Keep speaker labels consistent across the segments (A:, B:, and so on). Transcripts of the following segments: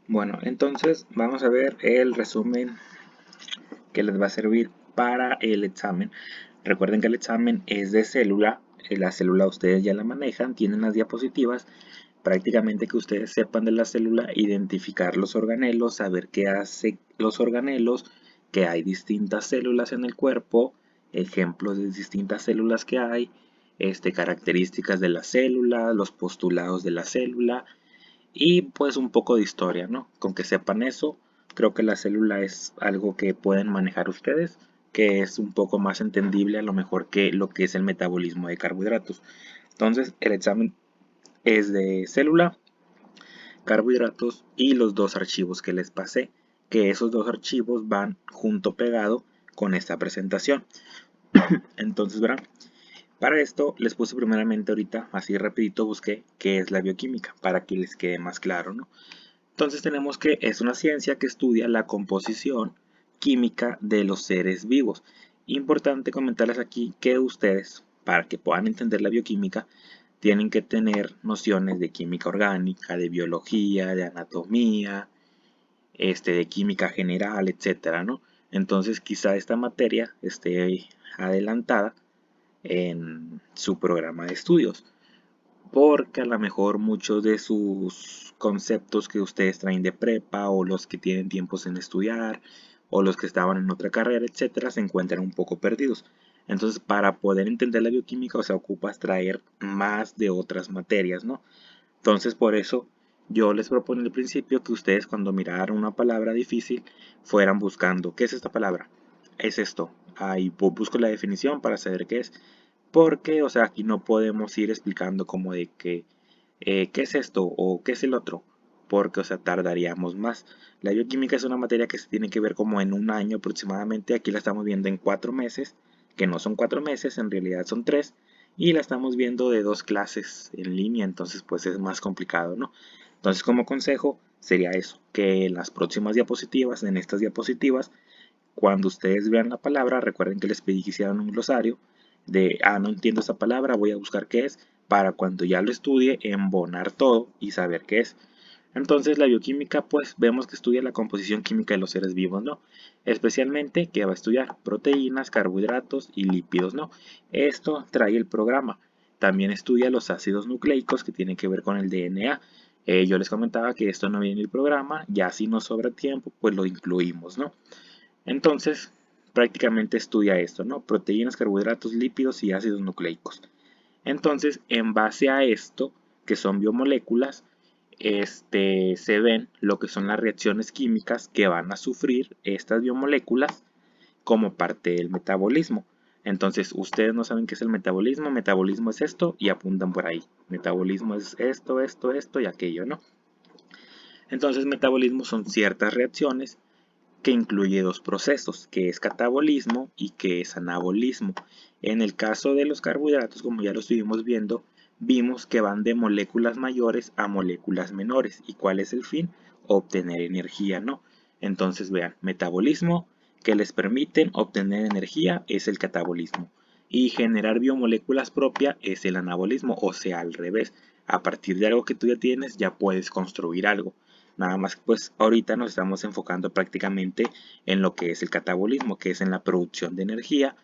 A: Bueno, entonces vamos a ver el resumen que les va a servir para el examen. Recuerden que el examen es de célula, la célula ustedes ya la manejan, tienen las diapositivas, prácticamente que ustedes sepan de la célula, identificar los organelos, saber qué hace los organelos, que hay distintas células en el cuerpo, ejemplos de distintas células que hay, características de la célula, los postulados de la célula y pues un poco de historia, ¿no? Con que sepan eso, creo que la célula es algo que pueden manejar ustedes, que es un poco más entendible a lo mejor que lo que es el metabolismo de carbohidratos. Entonces, el examen es de célula, carbohidratos y los dos archivos que les pasé, que esos dos archivos van junto pegado con esta presentación. Entonces, verán, para esto les puse primeramente ahorita, así rapidito busqué qué es la bioquímica, para que les quede más claro, ¿no? Entonces tenemos que es una ciencia que estudia la composición química de los seres vivos. Importante comentarles aquí que ustedes, para que puedan entender la bioquímica, tienen que tener nociones de química orgánica, de biología, de anatomía, de química general, etcétera, ¿no? Entonces quizá esta materia esté adelantada en su programa de estudios porque a lo mejor muchos de sus conceptos que ustedes traen de prepa o los que tienen tiempos en estudiar o los que estaban en otra carrera, etcétera, se encuentran un poco perdidos. Entonces, para poder entender la bioquímica, o sea, ocupas traer más de otras materias, ¿no? Entonces, por eso yo les propongo al principio que ustedes cuando miraran una palabra difícil fueran buscando, ¿qué es esta palabra? Es esto. Ahí busco la definición para saber qué es. Porque, o sea, aquí no podemos ir explicando como de que, ¿qué es esto? O ¿qué es el otro? Porque, o sea, tardaríamos más. La bioquímica es una materia que se tiene que ver como en un año aproximadamente. Aquí la estamos viendo en 4 meses, que no son 4 meses, en realidad son 3. Y la estamos viendo de 2 clases en línea, entonces pues es más complicado, ¿no? Entonces como consejo sería eso, que en las próximas diapositivas, en estas diapositivas, cuando ustedes vean la palabra, recuerden que les pedí que hicieran un glosario de, no entiendo esa palabra, voy a buscar qué es, para cuando ya lo estudie, embonar todo y saber qué es. Entonces la bioquímica, pues vemos que estudia la composición química de los seres vivos, ¿no? Especialmente que va a estudiar proteínas, carbohidratos y lípidos, ¿no? Esto trae el programa. También estudia los ácidos nucleicos que tienen que ver con el DNA. Yo les comentaba que esto no viene en el programa, ya si nos sobra tiempo, pues lo incluimos, ¿no? Entonces, prácticamente estudia esto, ¿no? Proteínas, carbohidratos, lípidos y ácidos nucleicos. Entonces, en base a esto, que son biomoléculas, se ven lo que son las reacciones químicas que van a sufrir estas biomoléculas como parte del metabolismo. Entonces, ustedes no saben qué es el metabolismo es esto y apuntan por ahí. Metabolismo es esto, esto, esto y aquello, ¿no? Entonces, metabolismo son ciertas reacciones que incluye dos procesos, que es catabolismo y que es anabolismo. En el caso de los carbohidratos, como ya lo estuvimos viendo, vimos que van de moléculas mayores a moléculas menores. ¿Y cuál es el fin? Obtener energía, ¿no? Entonces vean, metabolismo que les permiten obtener energía es el catabolismo. Y generar biomoléculas propias es el anabolismo, o sea, al revés. A partir de algo que tú ya tienes, ya puedes construir algo. Nada más pues ahorita nos estamos enfocando prácticamente en lo que es el catabolismo, que es en la producción de energía,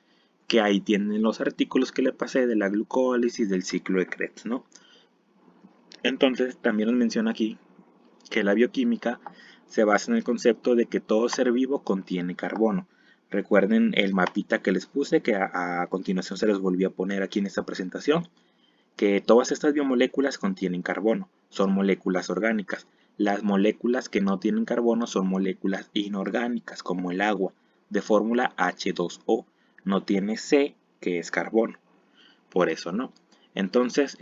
A: que ahí tienen los artículos que le pasé de la glucólisis, del ciclo de Krebs, ¿no? Entonces también nos menciona aquí que la bioquímica se basa en el concepto de que todo ser vivo contiene carbono. Recuerden el mapita que les puse, que a continuación se los volví a poner aquí en esta presentación, que todas estas biomoléculas contienen carbono, son moléculas orgánicas. Las moléculas que no tienen carbono son moléculas inorgánicas, como el agua, de fórmula H2O. No tiene C, que es carbono, por eso no. Entonces,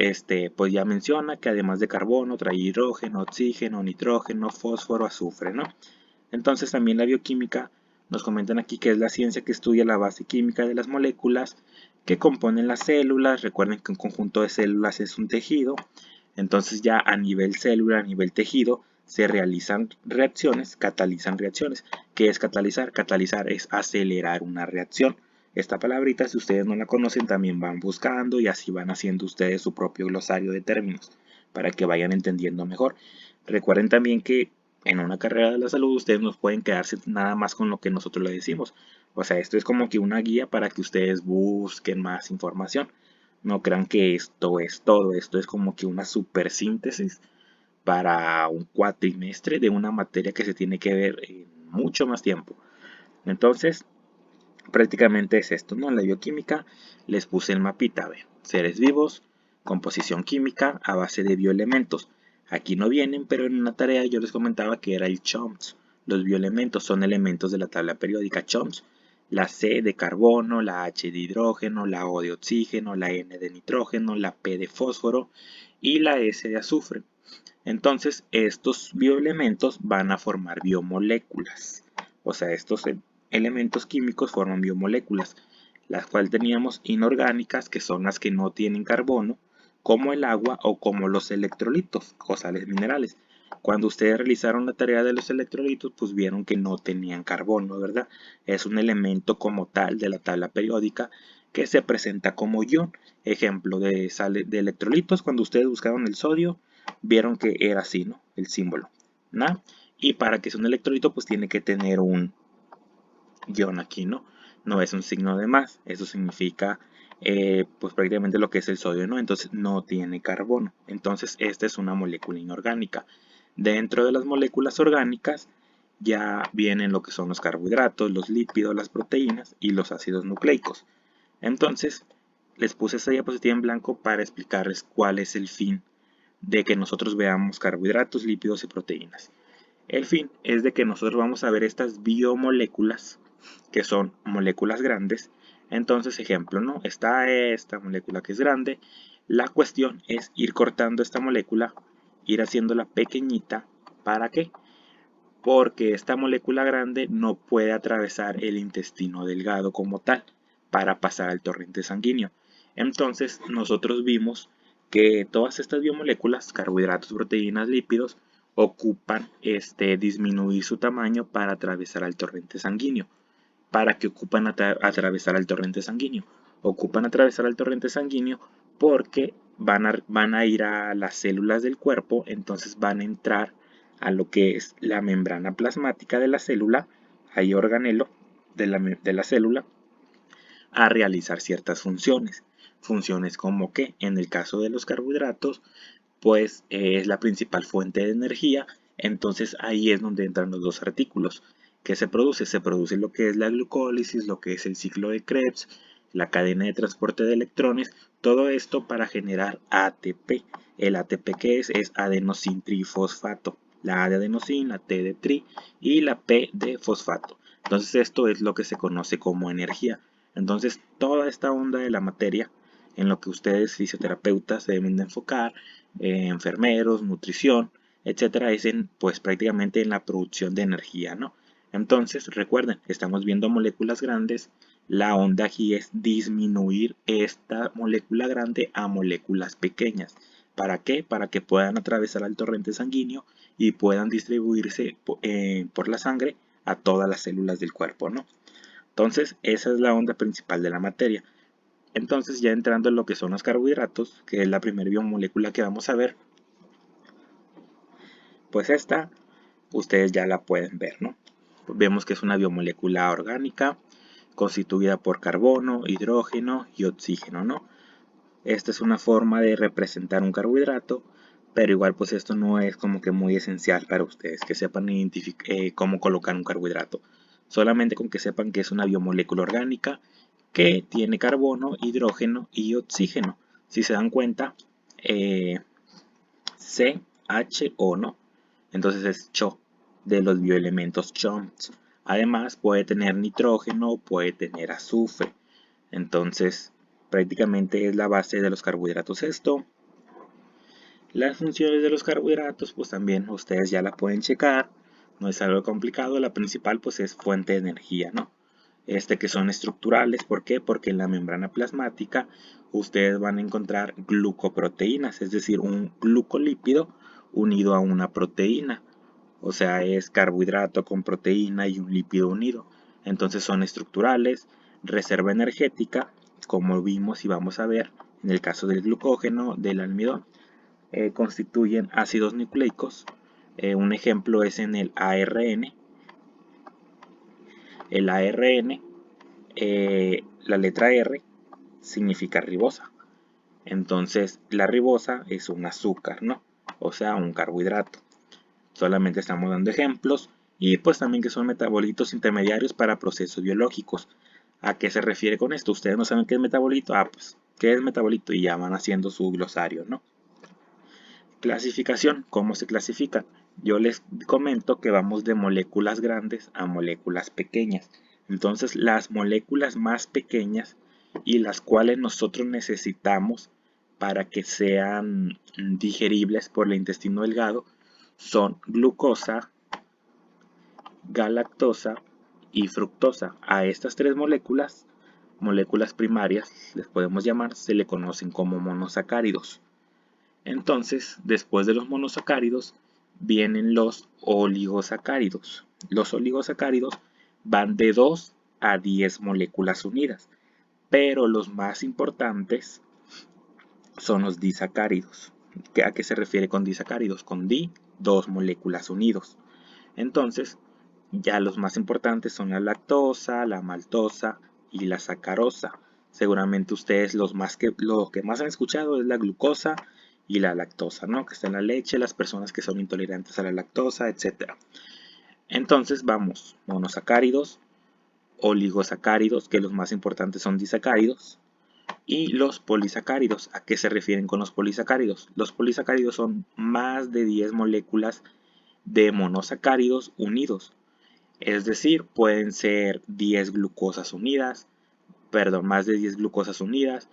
A: pues ya menciona que además de carbono trae hidrógeno, oxígeno, nitrógeno, fósforo, azufre, ¿no? Entonces también la bioquímica nos comentan aquí que es la ciencia que estudia la base química de las moléculas que componen las células. Recuerden que un conjunto de células es un tejido. Entonces ya a nivel célula, a nivel tejido, se realizan reacciones, catalizan reacciones. ¿Qué es catalizar? Catalizar es acelerar una reacción. Esta palabrita, si ustedes no la conocen, también van buscando y así van haciendo ustedes su propio glosario de términos para que vayan entendiendo mejor. Recuerden también que en una carrera de la salud ustedes no pueden quedarse nada más con lo que nosotros les decimos. O sea, esto es como que una guía para que ustedes busquen más información. No crean que esto es todo, esto es como que una super síntesis para un cuatrimestre de una materia que se tiene que ver en mucho más tiempo. Entonces, prácticamente es esto, ¿no? En la bioquímica les puse el mapita, a ver, seres vivos, composición química a base de bioelementos. Aquí no vienen, pero en una tarea yo les comentaba que era el CHOMS. Los bioelementos son elementos de la tabla periódica CHOMS. La C de carbono, la H de hidrógeno, la O de oxígeno, la N de nitrógeno, la P de fósforo y la S de azufre. Entonces, estos bioelementos van a formar biomoléculas. O sea, estos elementos químicos forman biomoléculas, las cuales teníamos inorgánicas, que son las que no tienen carbono, como el agua o como los electrolitos o sales minerales. Cuando ustedes realizaron la tarea de los electrolitos, pues vieron que no tenían carbono, ¿verdad? Es un elemento como tal de la tabla periódica que se presenta como ion. Ejemplo de electrolitos, cuando ustedes buscaron el sodio, vieron que era así, ¿no? El símbolo. ¿No? Y para que sea un electrolito, pues tiene que tener un ion aquí, ¿no? No es un signo de más. Eso significa, pues prácticamente lo que es el sodio, ¿no? Entonces no tiene carbono. Entonces esta es una molécula inorgánica. Dentro de las moléculas orgánicas ya vienen lo que son los carbohidratos, los lípidos, las proteínas y los ácidos nucleicos. Entonces, les puse esta diapositiva en blanco para explicarles cuál es el fin de que nosotros veamos carbohidratos, lípidos y proteínas. El fin es de que nosotros vamos a ver estas biomoléculas, que son moléculas grandes. Entonces, ejemplo, ¿no? Está esta molécula que es grande. La cuestión es ir cortando esta molécula, ir haciéndola pequeñita. ¿Para qué? Porque esta molécula grande no puede atravesar el intestino delgado como tal para pasar al torrente sanguíneo. Entonces nosotros vimos que todas estas biomoléculas, carbohidratos, proteínas, lípidos, ocupan disminuir su tamaño para atravesar al torrente sanguíneo. ¿Para qué ocupan atravesar al torrente sanguíneo? Ocupan atravesar al torrente sanguíneo porque van a ir a las células del cuerpo, entonces van a entrar a lo que es la membrana plasmática de la célula, hay organelo de la célula, a realizar ciertas funciones. Funciones como que en el caso de los carbohidratos, pues es la principal fuente de energía, entonces ahí es donde entran los dos artículos. ¿Qué se produce? Se produce lo que es la glucólisis, lo que es el ciclo de Krebs, la cadena de transporte de electrones, todo esto para generar ATP. El ATP que es adenosintrifosfato. La A de adenosina, la T de tri y la P de fosfato. Entonces esto es lo que se conoce como energía. Entonces toda esta onda de la materia en lo que ustedes fisioterapeutas se deben de enfocar, enfermeros, nutrición, etcétera, es pues prácticamente en la producción de energía, ¿no? Entonces, recuerden, estamos viendo moléculas grandes. La onda aquí es disminuir esta molécula grande a moléculas pequeñas. ¿Para qué? Para que puedan atravesar el torrente sanguíneo y puedan distribuirse por la sangre a todas las células del cuerpo, ¿no? Entonces, esa es la onda principal de la materia. Entonces, ya entrando en lo que son los carbohidratos, que es la primera biomolécula que vamos a ver, pues esta ustedes ya la pueden ver, ¿no? Vemos que es una biomolécula orgánica constituida por carbono, hidrógeno y oxígeno, ¿no? Esta es una forma de representar un carbohidrato, pero igual pues esto no es como que muy esencial para ustedes, que sepan cómo colocar un carbohidrato. Solamente con que sepan que es una biomolécula orgánica que tiene carbono, hidrógeno y oxígeno. Si se dan cuenta, CHO, ¿no? Entonces es CHO de los bioelementos CHOMS. Además puede tener nitrógeno, puede tener azufre. Entonces prácticamente es la base de los carbohidratos esto. Las funciones de los carbohidratos pues también ustedes ya la pueden checar. No es algo complicado. La principal pues es fuente de energía, ¿no? Que son estructurales. ¿Por qué? Porque en la membrana plasmática ustedes van a encontrar glucoproteínas, es decir, un glucolípido unido a una proteína. O sea, es carbohidrato con proteína y un lípido unido. Entonces son estructurales, reserva energética, como vimos y vamos a ver en el caso del glucógeno, del almidón. Constituyen ácidos nucleicos, Un ejemplo es en el ARN. El ARN, la letra R significa ribosa. Entonces la ribosa es un azúcar, ¿no? O sea, un carbohidrato. Solamente estamos dando ejemplos y pues también que son metabolitos intermediarios para procesos biológicos. ¿A qué se refiere con esto? ¿Ustedes no saben qué es metabolito? Ah, pues, ¿qué es metabolito? Y ya van haciendo su glosario, ¿no? Clasificación, ¿cómo se clasifican? Yo les comento que vamos de moléculas grandes a moléculas pequeñas. Entonces, las moléculas más pequeñas y las cuales nosotros necesitamos para que sean digeribles por el intestino delgado son glucosa, galactosa y fructosa. A estas tres moléculas, moléculas primarias, les podemos llamar, se le conocen como monosacáridos. Entonces, después de los monosacáridos, vienen los oligosacáridos. Los oligosacáridos van de 2 a 10 moléculas unidas, pero los más importantes son los disacáridos. ¿A qué se refiere con disacáridos? Con di, 2 moléculas unidos. Entonces, ya los más importantes son la lactosa, la maltosa y la sacarosa. Seguramente ustedes lo que más han escuchado es la glucosa y la lactosa, ¿no? Que está en la leche, las personas que son intolerantes a la lactosa, etc. Entonces vamos, monosacáridos, oligosacáridos, que los más importantes son disacáridos, y los polisacáridos. ¿A qué se refieren con los polisacáridos? Los polisacáridos son más de 10 moléculas de monosacáridos unidos. Es decir, pueden ser 10 glucosas unidas, perdón, más de 10 glucosas unidas,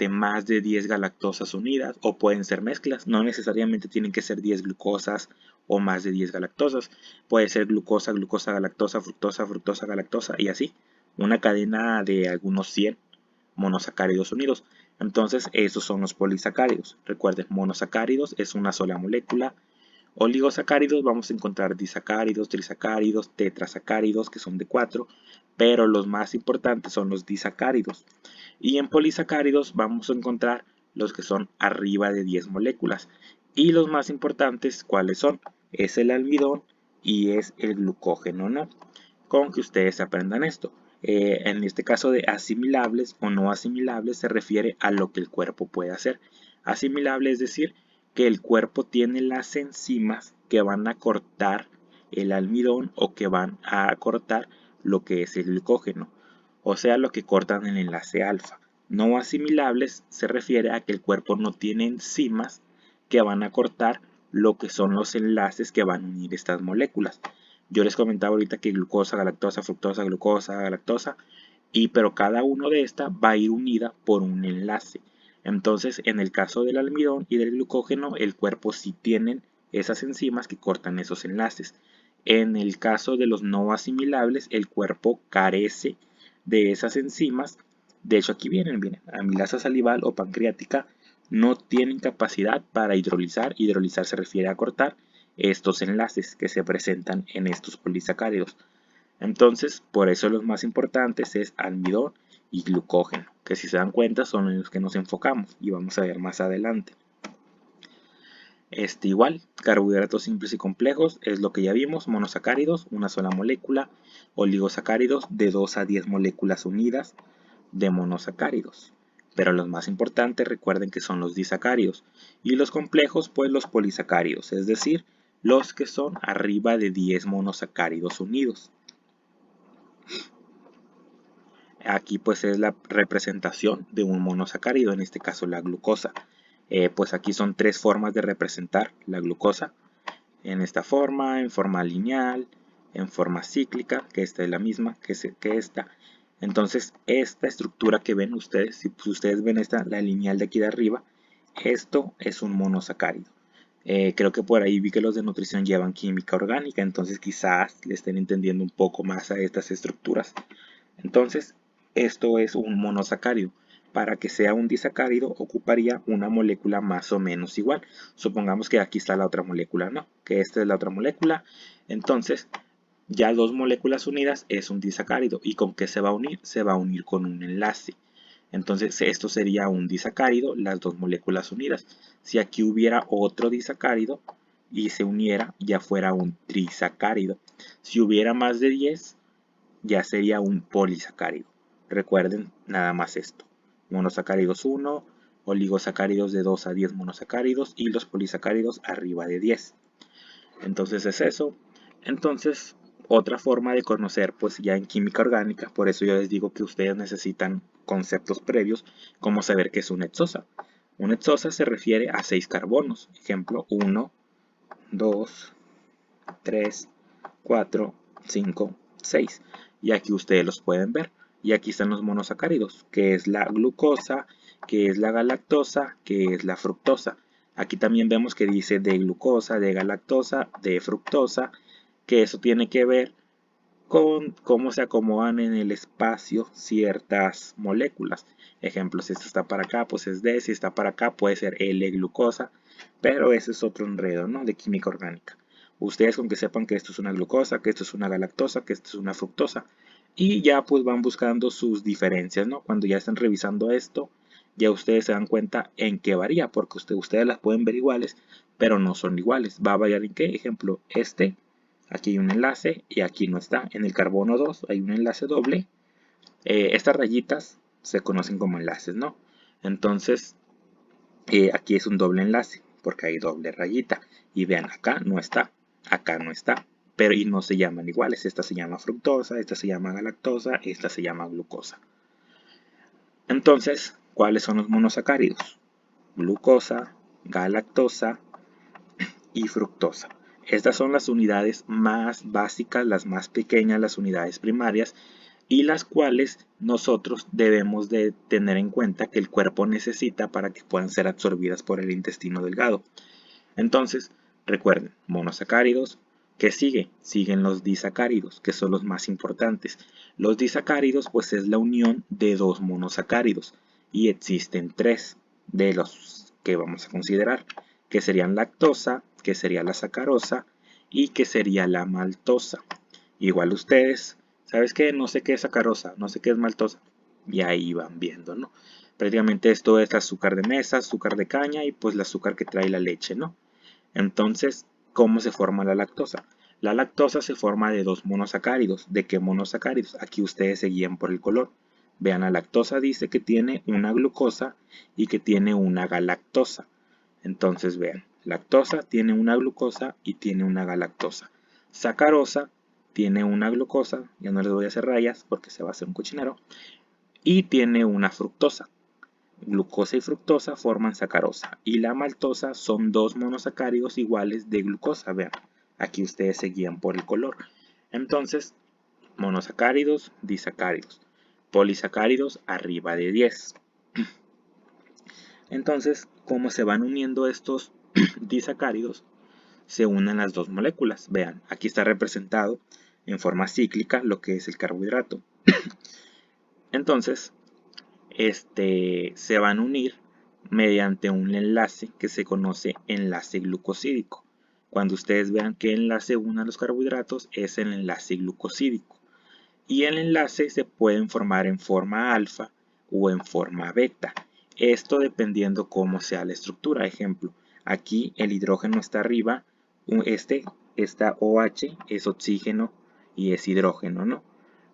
A: más de 10 galactosas unidas, o pueden ser mezclas. No necesariamente tienen que ser 10 glucosas o más de 10 galactosas. Puede ser glucosa, glucosa, galactosa, fructosa, fructosa, galactosa y así. Una cadena de algunos 100 monosacáridos unidos. Entonces, esos son los polisacáridos. Recuerden, monosacáridos es una sola molécula. Oligosacáridos vamos a encontrar disacáridos, trisacáridos, tetrasacáridos, que son de 4, pero los más importantes son los disacáridos. Y en polisacáridos vamos a encontrar los que son arriba de 10 moléculas. Y los más importantes, ¿cuáles son? Es el almidón y es el glucógeno, ¿no? Con que ustedes aprendan esto. En este caso de asimilables o no asimilables se refiere a lo que el cuerpo puede hacer. Asimilable es decir, que el cuerpo tiene las enzimas que van a cortar el almidón o que van a cortar lo que es el glucógeno, o sea, lo que cortan el enlace alfa. No asimilables se refiere a que el cuerpo no tiene enzimas que van a cortar lo que son los enlaces que van a unir estas moléculas. Yo les comentaba ahorita que glucosa, galactosa, fructosa, glucosa, galactosa, pero cada uno de estas va a ir unida por un enlace. Entonces, en el caso del almidón y del glucógeno, el cuerpo sí tienen esas enzimas que cortan esos enlaces. En el caso de los no asimilables, el cuerpo carece de esas enzimas. De hecho, aquí vienen, amilasa salival o pancreática, no tienen capacidad para hidrolizar. Hidrolizar se refiere a cortar estos enlaces que se presentan en estos polisacáridos. Entonces, por eso los más importantes es almidón y glucógeno, que si se dan cuenta son en los que nos enfocamos y vamos a ver más adelante. Igual, carbohidratos simples y complejos es lo que ya vimos, monosacáridos, una sola molécula, oligosacáridos de 2 a 10 moléculas unidas de monosacáridos. Pero los más importantes recuerden que son los disacáridos y los complejos pues los polisacáridos, es decir, los que son arriba de 10 monosacáridos unidos. Aquí pues es la representación de un monosacárido, en este caso la glucosa. Pues aquí son 3 formas de representar la glucosa. En esta forma, en forma lineal, en forma cíclica, que esta es la misma que esta. Entonces esta estructura que ven ustedes, si ustedes ven la lineal de aquí de arriba, esto es un monosacárido. Creo que por ahí vi que los de nutrición llevan química orgánica, entonces quizás le estén entendiendo un poco más a estas estructuras. Entonces, esto es un monosacárido. Para que sea un disacárido ocuparía una molécula más o menos igual. Supongamos que aquí está la otra molécula, ¿no? Que esta es la otra molécula. Entonces, ya 2 moléculas unidas es un disacárido. ¿Y con qué se va a unir? Se va a unir con un enlace. Entonces, esto sería un disacárido, las 2 moléculas unidas. Si aquí hubiera otro disacárido, y se uniera, ya fuera un trisacárido. Si hubiera más de 10, ya sería un polisacárido. Recuerden nada más esto. Monosacáridos 1, oligosacáridos de 2 a 10 monosacáridos y los polisacáridos arriba de 10. Entonces es eso. Entonces, otra forma de conocer, pues ya en química orgánica, por eso yo les digo que ustedes necesitan conceptos previos, como saber qué es una exosa. Una exosa se refiere a 6 carbonos. Ejemplo, 1, 2, 3, 4, 5, 6. Y aquí ustedes los pueden ver. Y aquí están los monosacáridos, que es la glucosa, que es la galactosa, que es la fructosa. Aquí también vemos que dice de glucosa, de galactosa, de fructosa, que eso tiene que ver con cómo se acomodan en el espacio ciertas moléculas. Ejemplo, si esto está para acá, pues es D, si está para acá, puede ser L-glucosa, pero ese es otro enredo, ¿no? De química orgánica. Ustedes con que sepan que esto es una glucosa, que esto es una galactosa, que esto es una fructosa, y ya pues van buscando sus diferencias, ¿no? Cuando ya están revisando esto, ya ustedes se dan cuenta en qué varía, porque ustedes las pueden ver iguales, pero no son iguales. ¿Va a variar en qué? Ejemplo, aquí hay un enlace y aquí no está. En el carbono 2 hay un enlace doble. Estas rayitas se conocen como enlaces, ¿no? Entonces, aquí es un doble enlace porque hay doble rayita. Y vean, acá no está. Pero y no se llaman iguales. Esta se llama fructosa, esta se llama galactosa, esta se llama glucosa. Entonces, ¿cuáles son los monosacáridos? Glucosa, galactosa y fructosa. Estas son las unidades más básicas, las más pequeñas, las unidades primarias, y las cuales nosotros debemos de tener en cuenta que el cuerpo necesita para que puedan ser absorbidas por el intestino delgado. Entonces, recuerden, monosacáridos. ¿Qué sigue? Siguen los disacáridos, que son los más importantes. Los disacáridos, pues es la unión de dos monosacáridos, y existen tres de los que vamos a considerar, que serían lactosa, que sería la sacarosa y que sería la maltosa. Igual ustedes, ¿sabes qué? No sé qué es sacarosa, no sé qué es maltosa. Y ahí van viendo, ¿no? Prácticamente esto es azúcar de mesa, azúcar de caña y pues el azúcar que trae la leche, ¿no? Entonces, ¿cómo se forma la lactosa? La lactosa se forma de dos monosacáridos. ¿De qué monosacáridos? Aquí ustedes se guían por el color. Vean, la lactosa dice que tiene una glucosa y que tiene una galactosa. Entonces, vean, lactosa tiene una glucosa y tiene una galactosa. Sacarosa tiene una glucosa, ya no les voy a hacer rayas porque se va a hacer un cochinero, y tiene una fructosa. Glucosa y fructosa forman sacarosa y la maltosa son dos monosacáridos iguales de glucosa. Vean, aquí ustedes se guían por el color. Entonces, monosacáridos, disacáridos, polisacáridos arriba de 10. Entonces, como se van uniendo estos disacáridos, se unen las dos moléculas. Vean, aquí está representado en forma cíclica lo que es el carbohidrato. Entonces, se van a unir mediante un enlace que se conoce enlace glucosídico. Cuando ustedes vean que enlace une a los carbohidratos es el enlace glucosídico. Y el enlace se pueden formar en forma alfa o en forma beta. Esto dependiendo cómo sea la estructura. Ejemplo, aquí el hidrógeno está arriba, esta OH es oxígeno y es hidrógeno, ¿no?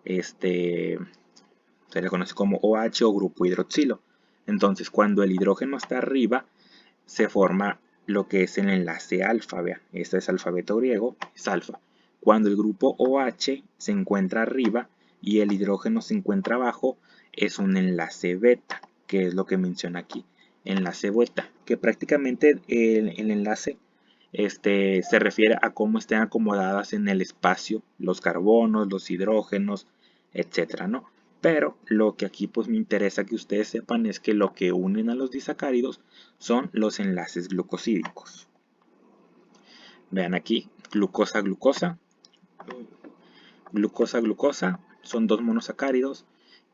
A: Se le conoce como OH o grupo hidroxilo. Entonces, cuando el hidrógeno está arriba, se forma lo que es el enlace alfa. Vean, este es alfabeto griego, es alfa. Cuando el grupo OH se encuentra arriba y el hidrógeno se encuentra abajo, es un enlace beta, que es lo que menciona aquí, enlace beta, que prácticamente el enlace se refiere a cómo estén acomodadas en el espacio los carbonos, los hidrógenos, etcétera, ¿no? Pero lo que aquí pues me interesa que ustedes sepan es que lo que unen a los disacáridos son los enlaces glucosídicos. Vean aquí, glucosa, glucosa, glucosa, glucosa, son dos monosacáridos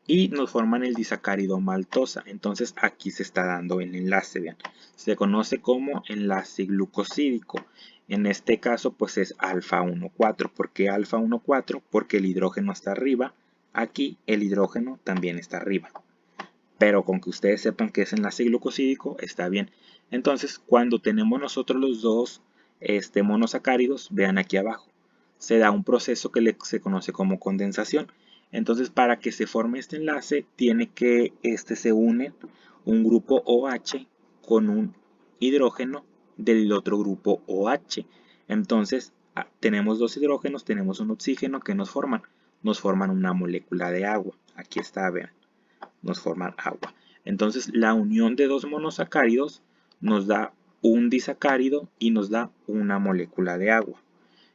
A: y nos forman el disacárido maltosa. Entonces aquí se está dando el enlace, vean. Se conoce como enlace glucosídico. En este caso pues es alfa 1,4. ¿Por qué alfa 1,4? Porque el hidrógeno está arriba. Aquí el hidrógeno también está arriba. Pero con que ustedes sepan que es enlace glucosídico está bien. Entonces cuando tenemos nosotros los dos monosacáridos, vean aquí abajo, se da un proceso que se conoce como condensación. Entonces, para que se forme este enlace, tiene que se une un grupo OH con un hidrógeno del otro grupo OH. Entonces, tenemos dos hidrógenos, tenemos un oxígeno que nos forman una molécula de agua. Aquí está, vean, nos forman agua. Entonces, la unión de dos monosacáridos nos da un disacárido y nos da una molécula de agua.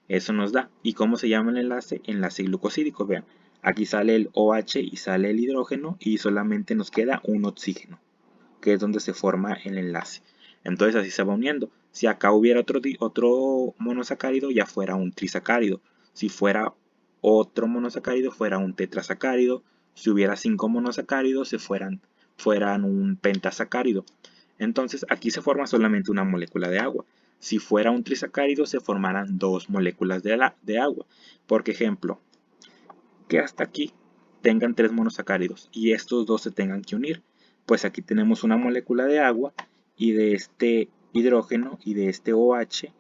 A: Eso nos da. ¿Y cómo se llama el enlace? Enlace glucosídico. Vean, aquí sale el OH y sale el hidrógeno y solamente nos queda un oxígeno, que es donde se forma el enlace. Entonces así se va uniendo. Si acá hubiera otro monosacárido, ya fuera un trisacárido. Si fuera otro monosacárido, fuera un tetrasacárido. Si hubiera 5 monosacáridos, fueran un pentasacárido. Entonces aquí se forma solamente una molécula de agua. Si fuera un trisacárido, se formarán dos moléculas de agua. Por ejemplo, que hasta aquí tengan 3 monosacáridos y estos dos se tengan que unir. Pues aquí tenemos una molécula de agua y de este hidrógeno y de este OH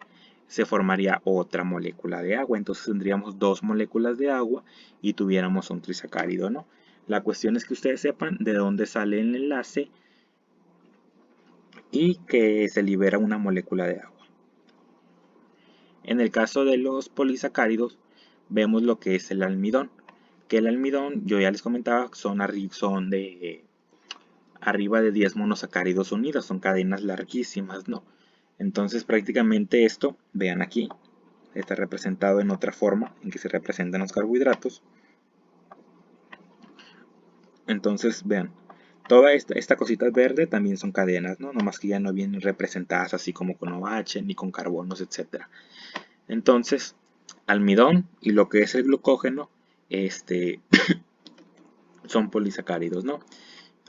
A: se formaría otra molécula de agua. Entonces tendríamos dos moléculas de agua y tuviéramos un trisacárido, ¿no? La cuestión es que ustedes sepan de dónde sale el enlace y que se libera una molécula de agua. En el caso de los polisacáridos, vemos lo que es el almidón. Que el almidón, yo ya les comentaba, son de arriba de 10 monosacáridos unidos, son cadenas larguísimas, ¿no? Entonces prácticamente esto, vean aquí, está representado en otra forma en que se representan los carbohidratos. Entonces vean, toda esta cosita verde también son cadenas, ¿no? Nomás que ya no vienen representadas así como con OH ni con carbonos, etc. Entonces, almidón y lo que es el glucógeno, son polisacáridos, ¿no?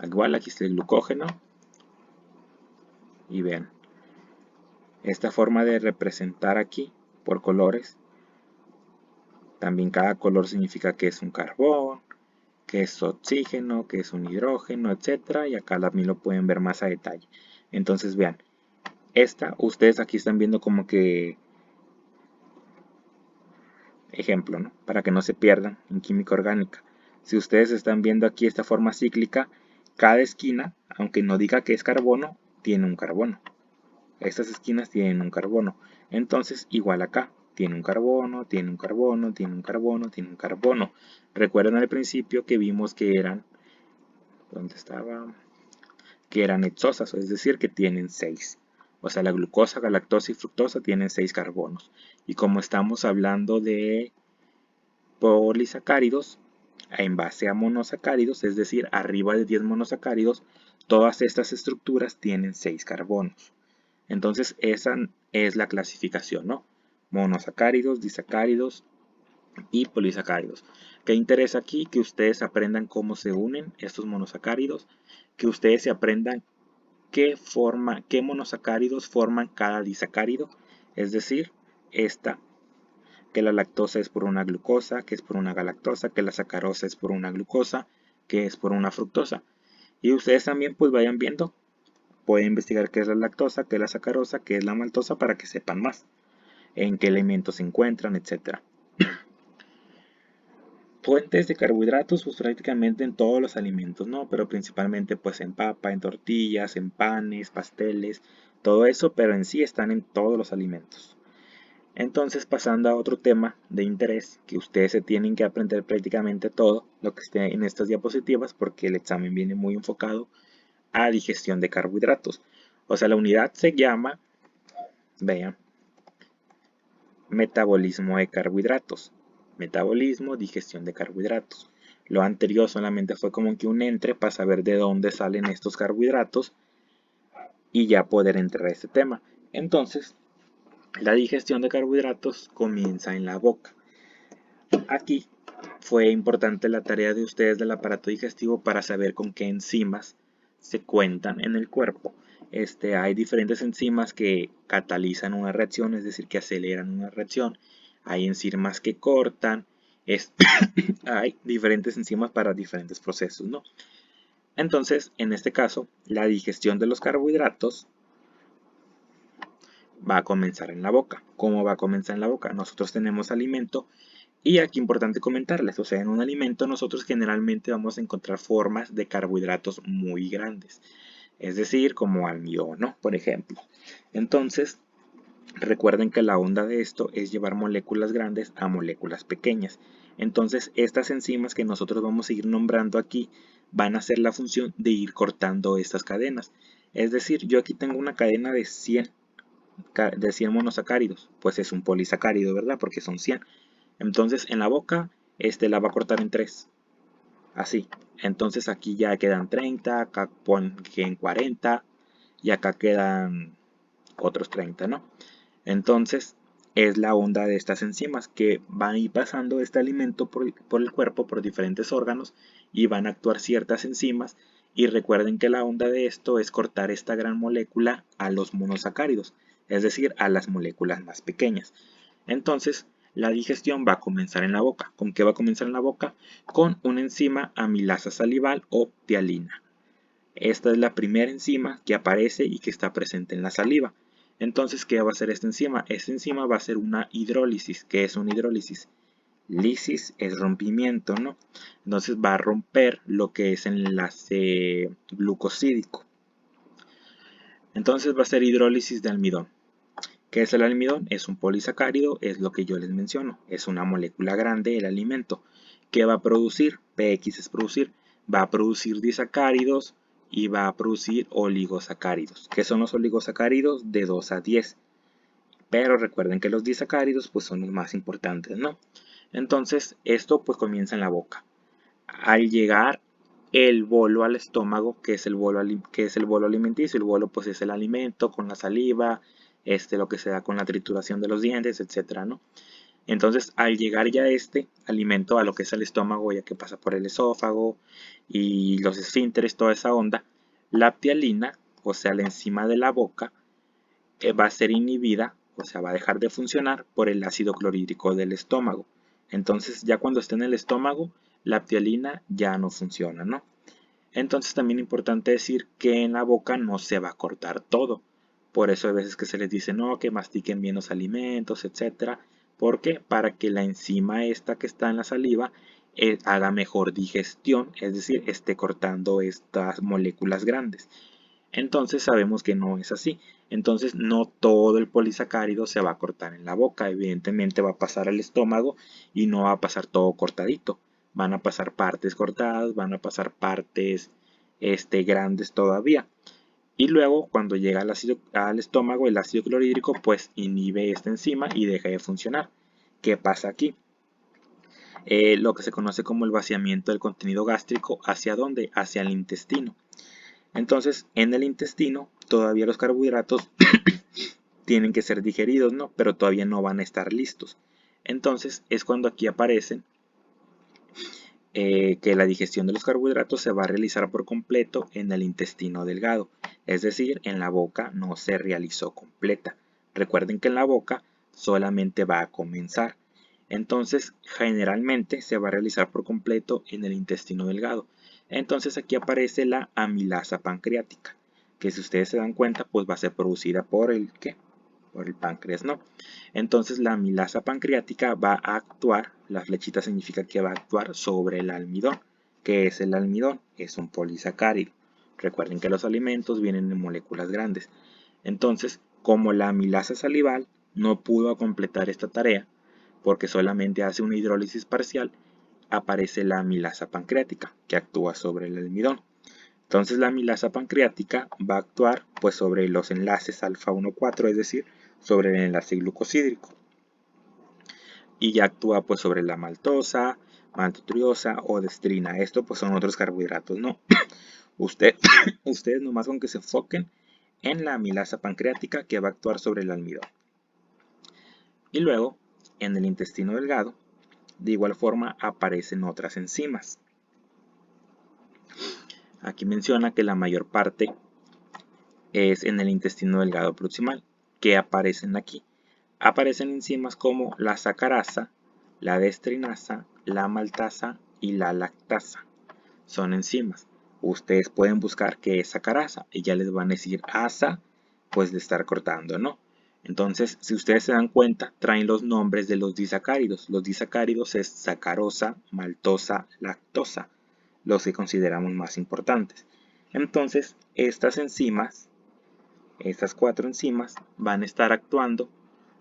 A: Igual aquí está el glucógeno y vean, esta forma de representar aquí por colores, también cada color significa que es un carbón, que es oxígeno, que es un hidrógeno, etcétera, y acá también lo pueden ver más a detalle. Entonces vean, ustedes aquí están viendo como que ejemplo, ¿no? Para que no se pierdan en química orgánica. Si ustedes están viendo aquí esta forma cíclica, cada esquina, aunque no diga que es carbono, tiene un carbono. Estas esquinas tienen un carbono. Entonces, igual acá, tiene un carbono, tiene un carbono, tiene un carbono, tiene un carbono. Recuerden al principio que vimos que eran, ¿dónde estaba? Que eran hexosas, es decir, que tienen 6. O sea, la glucosa, galactosa y fructosa tienen 6 carbonos. Y como estamos hablando de polisacáridos, en base a monosacáridos, es decir, arriba de 10 monosacáridos, todas estas estructuras tienen 6 carbonos. Entonces esa es la clasificación, ¿no? Monosacáridos, disacáridos y polisacáridos. ¿Qué interesa aquí? Que ustedes aprendan cómo se unen estos monosacáridos, que ustedes se aprendan qué monosacáridos forman cada disacárido, es decir, que la lactosa es por una glucosa, que es por una galactosa, que la sacarosa es por una glucosa, que es por una fructosa. Y ustedes también pues vayan viendo, pueden investigar qué es la lactosa, qué es la sacarosa, qué es la maltosa para que sepan más en qué elementos se encuentran, etc. Fuentes de carbohidratos pues prácticamente en todos los alimentos, ¿no? Pero principalmente pues en papa, en tortillas, en panes, pasteles, todo eso, pero en sí están en todos los alimentos. Entonces, pasando a otro tema de interés, que ustedes se tienen que aprender prácticamente todo lo que esté en estas diapositivas, porque el examen viene muy enfocado a digestión de carbohidratos. O sea, la unidad se llama, vean, metabolismo de carbohidratos. Metabolismo, digestión de carbohidratos. Lo anterior solamente fue como que un entre para saber de dónde salen estos carbohidratos y ya poder entrar a este tema. Entonces, la digestión de carbohidratos comienza en la boca. Aquí fue importante la tarea de ustedes del aparato digestivo para saber con qué enzimas se cuentan en el cuerpo. Hay diferentes enzimas que catalizan una reacción, es decir, que aceleran una reacción. Hay enzimas que cortan. Hay diferentes enzimas para diferentes procesos, ¿no? Entonces, en este caso, la digestión de los carbohidratos va a comenzar en la boca. ¿Cómo va a comenzar en la boca? Nosotros tenemos alimento y aquí importante comentarles, o sea, en un alimento nosotros generalmente vamos a encontrar formas de carbohidratos muy grandes, es decir, como almidón, ¿no? Por ejemplo. Entonces, recuerden que la onda de esto es llevar moléculas grandes a moléculas pequeñas. Entonces, estas enzimas que nosotros vamos a ir nombrando aquí van a hacer la función de ir cortando estas cadenas. Es decir, yo aquí tengo una cadena de 100 monosacáridos, pues es un polisacárido, ¿verdad? Porque son 100. Entonces, en la boca, la va a cortar en 3. Así. Entonces, aquí ya quedan 30, acá quedan 40 y acá quedan otros 30, ¿no? Entonces, es la onda de estas enzimas que van a ir pasando este alimento por el cuerpo, por diferentes órganos, y van a actuar ciertas enzimas. Y recuerden que la onda de esto es cortar esta gran molécula a los monosacáridos, es decir, a las moléculas más pequeñas. Entonces, la digestión va a comenzar en la boca. ¿Con qué va a comenzar en la boca? Con una enzima amilasa salival o ptialina. Esta es la primera enzima que aparece y que está presente en la saliva. Entonces, ¿qué va a hacer esta enzima? Esta enzima va a hacer una hidrólisis. ¿Qué es una hidrólisis? Lisis es rompimiento, ¿no? Entonces va a romper lo que es el enlace glucosídico. Entonces va a ser hidrólisis de almidón. ¿Qué es el almidón? Es un polisacárido, es lo que yo les menciono. Es una molécula grande del alimento. ¿Qué va a producir? PX es producir. Va a producir disacáridos y va a producir oligosacáridos. ¿Qué son los oligosacáridos? De 2 a 10. Pero recuerden que los disacáridos pues son los más importantes, ¿no? Entonces esto pues comienza en la boca. Al llegar el bolo al estómago, que es el bolo alimenticio, el bolo pues es el alimento con la saliva, lo que se da con la trituración de los dientes, etcétera, ¿no? Entonces, al llegar ya este alimento a lo que es el estómago, ya que pasa por el esófago y los esfínteres, toda esa onda, la ptialina, o sea, la enzima de la boca, va a ser inhibida, o sea, va a dejar de funcionar por el ácido clorhídrico del estómago. Entonces, ya cuando esté en el estómago, la ptialina ya no funciona, ¿no? Entonces, también es importante decir que en la boca no se va a cortar todo. Por eso hay veces que se les dice, no, que mastiquen bien los alimentos, etcétera. ¿Por qué? Para que la enzima esta que está en la saliva haga mejor digestión, es decir, esté cortando estas moléculas grandes. Entonces sabemos que no es así. Entonces no todo el polisacárido se va a cortar en la boca. Evidentemente va a pasar al estómago y no va a pasar todo cortadito. Van a pasar partes cortadas, van a pasar partes grandes todavía. Y luego cuando llega al estómago, el ácido clorhídrico pues inhibe esta enzima y deja de funcionar. ¿Qué pasa aquí? Lo que se conoce como el vaciamiento del contenido gástrico. ¿Hacia dónde? Hacia el intestino. Entonces, en el intestino, todavía los carbohidratos tienen que ser digeridos, ¿no? Pero todavía no van a estar listos. Entonces, es cuando aquí aparecen que la digestión de los carbohidratos se va a realizar por completo en el intestino delgado. Es decir, en la boca no se realizó completa. Recuerden que en la boca solamente va a comenzar. Entonces, generalmente se va a realizar por completo en el intestino delgado. Entonces aquí aparece la amilasa pancreática, que si ustedes se dan cuenta, pues va a ser producida por el ¿qué? Por el páncreas, ¿no? Entonces la amilasa pancreática va a actuar, la flechita significa que va a actuar sobre el almidón. ¿Qué es el almidón? Es un polisacárido. Recuerden que los alimentos vienen en moléculas grandes. Entonces, como la amilasa salival no pudo completar esta tarea, porque solamente hace una hidrólisis parcial, aparece la amilasa pancreática, que actúa sobre el almidón. Entonces la amilasa pancreática va a actuar pues sobre los enlaces alfa 1,4, es decir, sobre el enlace glucosídrico. Y ya actúa pues sobre la maltosa, maltotriosa o destrina. Esto pues son otros carbohidratos, ¿no? Ustedes nomás con que se enfoquen en la amilasa pancreática que va a actuar sobre el almidón. Y luego, en el intestino delgado, de igual forma aparecen otras enzimas. Aquí menciona que la mayor parte es en el intestino delgado proximal. ¿Qué aparecen aquí? Aparecen enzimas como la sacarasa, la destrinasa, la maltasa y la lactasa. Son enzimas. Ustedes pueden buscar qué es sacarasa y ya les van a decir asa, pues de estar cortando, ¿no? Entonces, si ustedes se dan cuenta, traen los nombres de los disacáridos. Los disacáridos es sacarosa, maltosa, lactosa, los que consideramos más importantes. Entonces, estas enzimas, estas 4 enzimas, van a estar actuando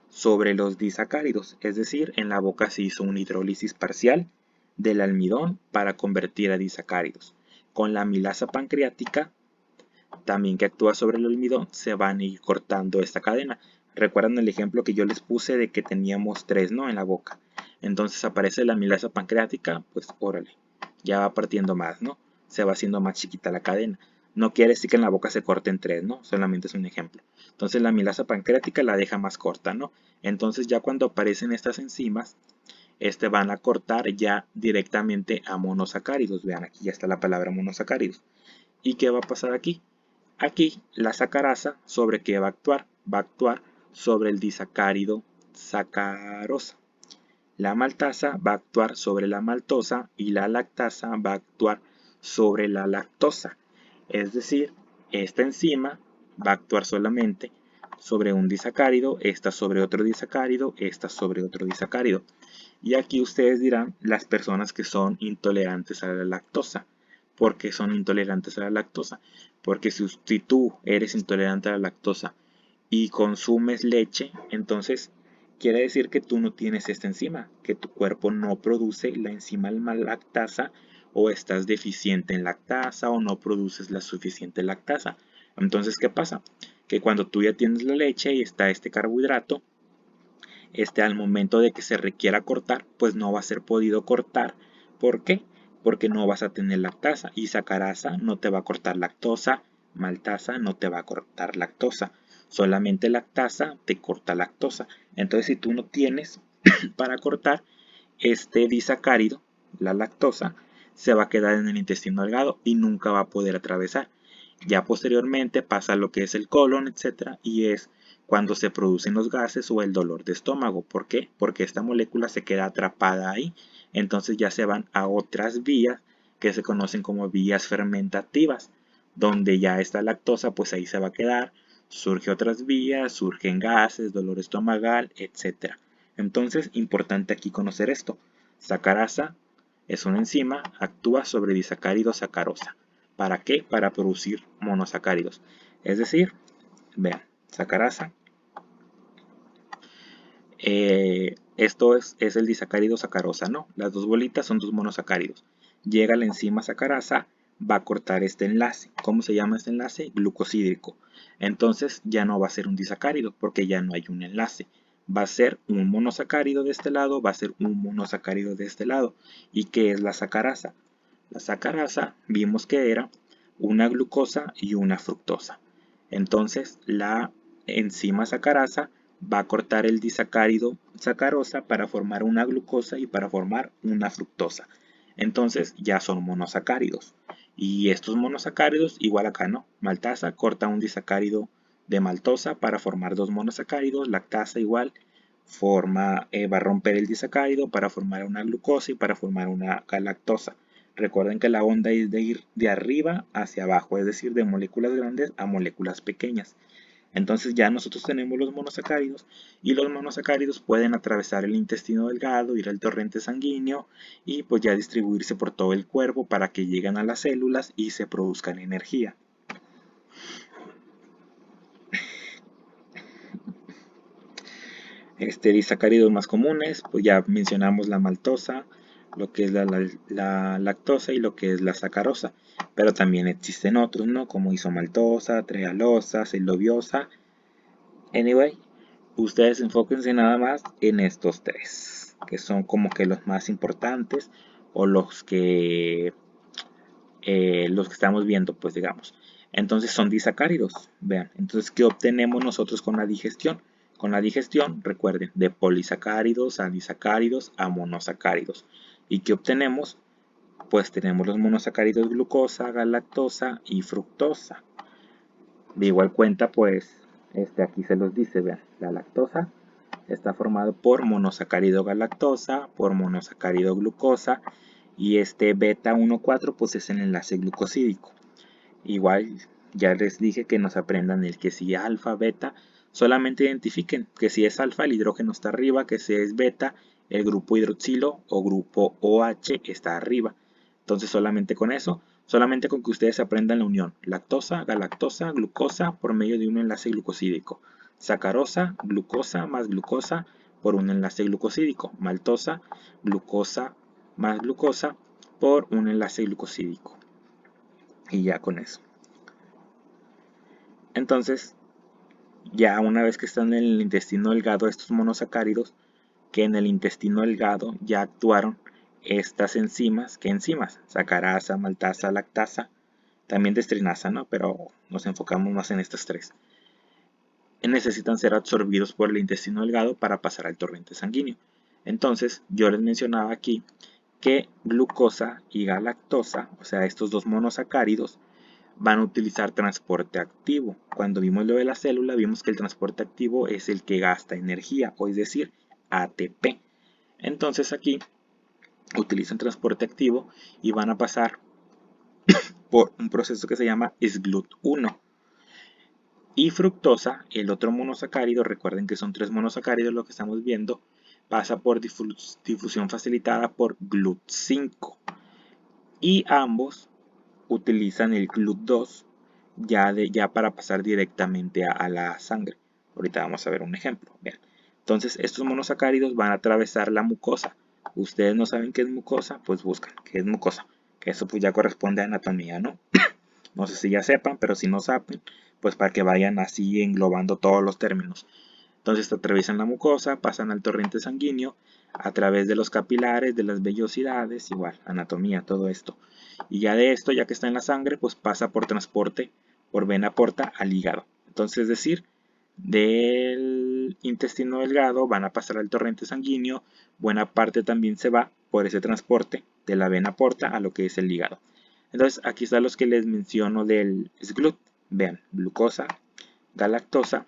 A: sobre los disacáridos, es decir, en la boca se hizo una hidrólisis parcial del almidón para convertir a disacáridos. Con la amilasa pancreática, también que actúa sobre el almidón, se van a ir cortando esta cadena. Recuerdan el ejemplo que yo les puse de que teníamos 3, ¿no?, en la boca. Entonces aparece la amilasa pancreática, pues órale, ya va partiendo más, ¿no? Se va haciendo más chiquita la cadena. No quiere decir que en la boca se corten 3, ¿no? Solamente es un ejemplo. Entonces la amilasa pancreática la deja más corta, ¿no? Entonces ya cuando aparecen estas enzimas, van a cortar ya directamente a monosacáridos. Vean, aquí ya está la palabra monosacáridos. ¿Y qué va a pasar aquí? Aquí la sacarasa, ¿sobre qué va a actuar? Va a actuar sobre el disacárido sacarosa. La maltasa va a actuar sobre la maltosa y la lactasa va a actuar sobre la lactosa. Es decir, esta enzima va a actuar solamente sobre un disacárido, esta sobre otro disacárido, esta sobre otro disacárido. Y aquí ustedes dirán las personas que son intolerantes a la lactosa. ¿Por qué son intolerantes a la lactosa? Porque si tú eres intolerante a la lactosa y consumes leche, entonces quiere decir que tú no tienes esta enzima, que tu cuerpo no produce la enzima lactasa, o estás deficiente en lactasa o no produces la suficiente lactasa. Entonces, ¿qué pasa? Que cuando tú ya tienes la leche y está este carbohidrato, al momento de que se requiera cortar, pues no va a ser podido cortar. ¿Por qué? Porque no vas a tener lactasa, y sacarasa no te va a cortar lactosa, maltasa no te va a cortar lactosa, solamente lactasa te corta lactosa. Entonces, si tú no tienes para cortar este disacárido, la lactosa, se va a quedar en el intestino delgado y nunca va a poder atravesar. Ya posteriormente pasa lo que es el colon, etcétera, y es cuando se producen los gases o el dolor de estómago. ¿Por qué? Porque esta molécula se queda atrapada ahí. Entonces ya se van a otras vías que se conocen como vías fermentativas, donde ya esta lactosa pues ahí se va a quedar, surge otras vías, surgen gases, dolor estomacal, etcétera. Entonces, importante aquí conocer esto. Sacarasa es una enzima, actúa sobre disacárido sacarosa. ¿Para qué? Para producir monosacáridos. Es decir, vean, sacarasa. Esto es el disacárido sacarosa, ¿no? Las dos bolitas son dos monosacáridos. Llega la enzima sacarasa, va a cortar este enlace. ¿Cómo se llama este enlace? Glucosídrico. Entonces ya no va a ser un disacárido porque ya no hay un enlace. Va a ser un monosacárido de este lado, va a ser un monosacárido de este lado. ¿Y qué es la sacarasa? La sacarasa vimos que era una glucosa y una fructosa. Entonces la enzima sacarasa va a cortar el disacárido sacarosa para formar una glucosa y para formar una fructosa. Entonces ya son monosacáridos. Y estos monosacáridos, igual acá, ¿no? Maltasa corta un disacárido de maltosa para formar dos monosacáridos. Lactasa igual va a romper el disacárido para formar una glucosa y para formar una galactosa. Recuerden que la onda es de ir de arriba hacia abajo, es decir, de moléculas grandes a moléculas pequeñas. Entonces ya nosotros tenemos los monosacáridos, y los monosacáridos pueden atravesar el intestino delgado, ir al torrente sanguíneo y pues ya distribuirse por todo el cuerpo para que lleguen a las células y se produzcan energía. Disacáridos más comunes, pues ya mencionamos la maltosa, lo que es la lactosa y lo que es la sacarosa, pero también existen otros, ¿no? Como isomaltosa, trealosa, celulobiosa. Anyway, ustedes enfóquense nada más en estos 3, que son como que los más importantes, o los que estamos viendo, pues digamos. Entonces son disacáridos, vean. Entonces, ¿qué obtenemos nosotros con la digestión? Con la digestión, recuerden, de polisacáridos a disacáridos a monosacáridos. ¿Y qué obtenemos? Pues tenemos los monosacáridos glucosa, galactosa y fructosa. De igual cuenta, pues, aquí se los dice, vean, la lactosa está formado por monosacárido galactosa, por monosacárido glucosa, y este beta 1,4 pues es el enlace glucosídico. Igual ya les dije que nos aprendan el que si alfa, beta Solamente identifiquen que si es alfa el hidrógeno está arriba, que si es beta el grupo hidroxilo o grupo OH está arriba. Entonces solamente con eso, solamente con que ustedes aprendan la unión lactosa, galactosa, glucosa por medio de un enlace glucosídico. Sacarosa, glucosa más glucosa por un enlace glucosídico. Maltosa, glucosa más glucosa por un enlace glucosídico. Y ya con eso. Entonces, ya una vez que están en el intestino delgado estos monosacáridos, que en el intestino delgado ya actuaron estas enzimas, ¿qué enzimas? Sacarasa, maltasa, lactasa, también destrinasa, ¿no? Pero nos enfocamos más en estas tres. Necesitan ser absorbidos por el intestino delgado para pasar al torrente sanguíneo. Entonces, yo les mencionaba aquí que glucosa y galactosa, o sea, estos dos monosacáridos, van a utilizar transporte activo. Cuando vimos lo de la célula, vimos que el transporte activo es el que gasta energía, o es decir, ATP. Entonces aquí utilizan transporte activo y van a pasar por un proceso que se llama SGLUT1. Y fructosa, el otro monosacárido, recuerden que son 3 monosacáridos lo que estamos viendo, pasa por difusión facilitada por GLUT5. Y ambos utilizan el GLUT2 ya para pasar directamente a la sangre. Ahorita vamos a ver un ejemplo. Vean. Entonces estos monosacáridos van a atravesar la mucosa. Ustedes no saben qué es mucosa, pues buscan qué es mucosa. Que eso pues ya corresponde a anatomía, ¿no? No sé si ya sepan, pero si no saben, pues para que vayan así englobando todos los términos. Entonces atraviesan la mucosa, pasan al torrente sanguíneo, a través de los capilares, de las vellosidades, igual, anatomía, todo esto. Y ya de esto, ya que está en la sangre, pues pasa por transporte, por vena porta al hígado. Entonces, es decir, del intestino delgado van a pasar al torrente sanguíneo, buena parte también se va por ese transporte de la vena porta a lo que es el hígado. Entonces, aquí están los que les menciono del SGLUT. Vean, glucosa, galactosa,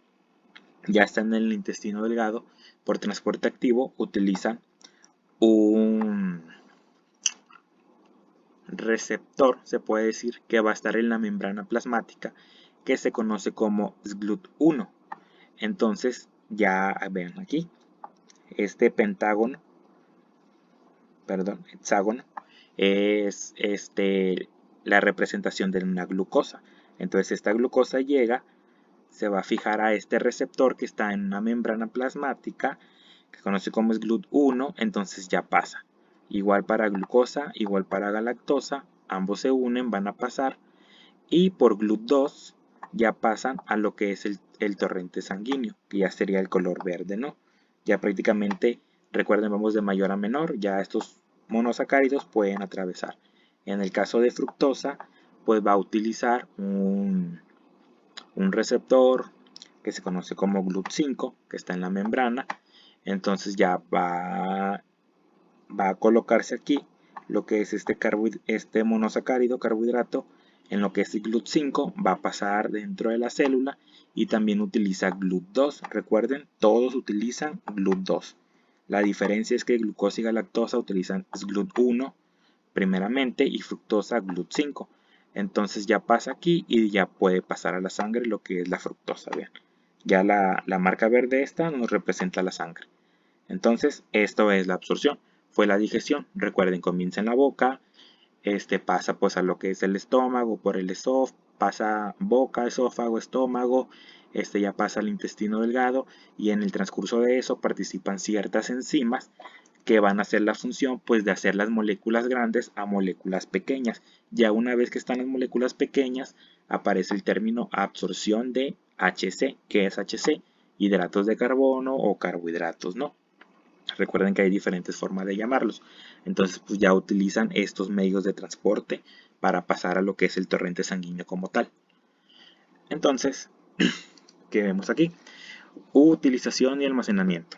A: ya están en el intestino delgado, por transporte activo utilizan un receptor, se puede decir, que va a estar en la membrana plasmática, que se conoce como SGLUT1. Entonces, ya ven aquí, este pentágono, perdón, hexágono, es la representación de una glucosa. Entonces, esta glucosa llega, se va a fijar a este receptor que está en una membrana plasmática, que conoce como SGLUT1, entonces ya pasa. Igual para glucosa, igual para galactosa, ambos se unen, van a pasar, y por GLUT2 ya pasan a lo que es el torrente sanguíneo, que ya sería el color verde, ¿no? Ya prácticamente, recuerden, vamos de mayor a menor, ya estos monosacáridos pueden atravesar. En el caso de fructosa, pues va a utilizar un receptor que se conoce como GLUT5, que está en la membrana. Entonces ya va a colocarse aquí lo que es este monosacárido, carbohidrato, en lo que es el GLUT5, va a pasar dentro de la célula y también utiliza GLUT2. Recuerden, todos utilizan GLUT2. La diferencia es que glucosa y galactosa utilizan SGLUT1 primeramente y fructosa GLUT5. Entonces ya pasa aquí y ya puede pasar a la sangre lo que es la fructosa. Vean, ya la marca verde esta nos representa la sangre. Entonces esto es la absorción. Fue la digestión. Recuerden, comienza en la boca, pasa pues a lo que es el estómago, por el esófago, pasa boca, esófago, estómago, ya pasa al intestino delgado y en el transcurso de eso participan ciertas enzimas que van a hacer la función pues de hacer las moléculas grandes a moléculas pequeñas. Ya una vez que están las moléculas pequeñas aparece el término absorción de HC. ¿Qué es HC? Hidratos de carbono o carbohidratos, ¿no? Recuerden que hay diferentes formas de llamarlos. Entonces pues ya utilizan estos medios de transporte para pasar a lo que es el torrente sanguíneo como tal. Entonces, ¿qué vemos aquí? Utilización y almacenamiento.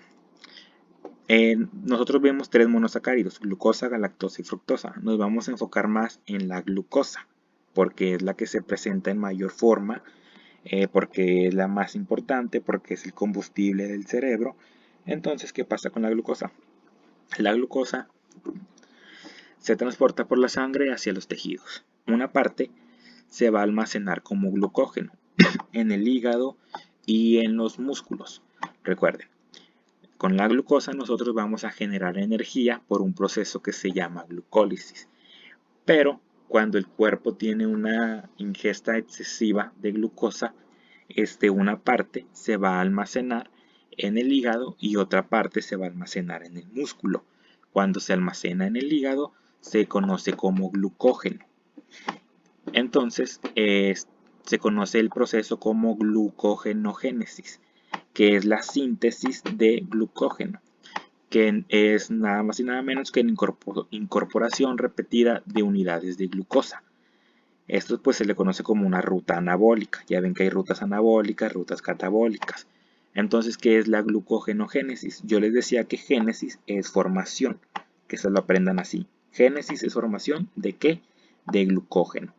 A: Nosotros vemos 3 monosacáridos, glucosa, galactosa y fructosa. Nos vamos a enfocar más en la glucosa, porque es la que se presenta en mayor forma, porque es la más importante, porque es el combustible del cerebro. Entonces, ¿qué pasa con la glucosa? La glucosa se transporta por la sangre hacia los tejidos. Una parte se va a almacenar como glucógeno en el hígado, y en los músculos. Recuerden, con la glucosa nosotros vamos a generar energía por un proceso que se llama glucólisis. Pero cuando el cuerpo tiene una ingesta excesiva de glucosa, una parte se va a almacenar en el hígado y otra parte se va a almacenar en el músculo. Cuando se almacena en el hígado se conoce como glucógeno. Entonces se conoce el proceso como glucogenogénesis, que es la síntesis de glucógeno, que es nada más y nada menos que la incorporación repetida de unidades de glucosa. Esto pues se le conoce como una ruta anabólica. Ya ven que hay rutas anabólicas, rutas catabólicas. Entonces, ¿qué es la glucogenogénesis? Yo les decía que génesis es formación, que se lo aprendan así. Génesis es formación ¿de qué? De glucógeno.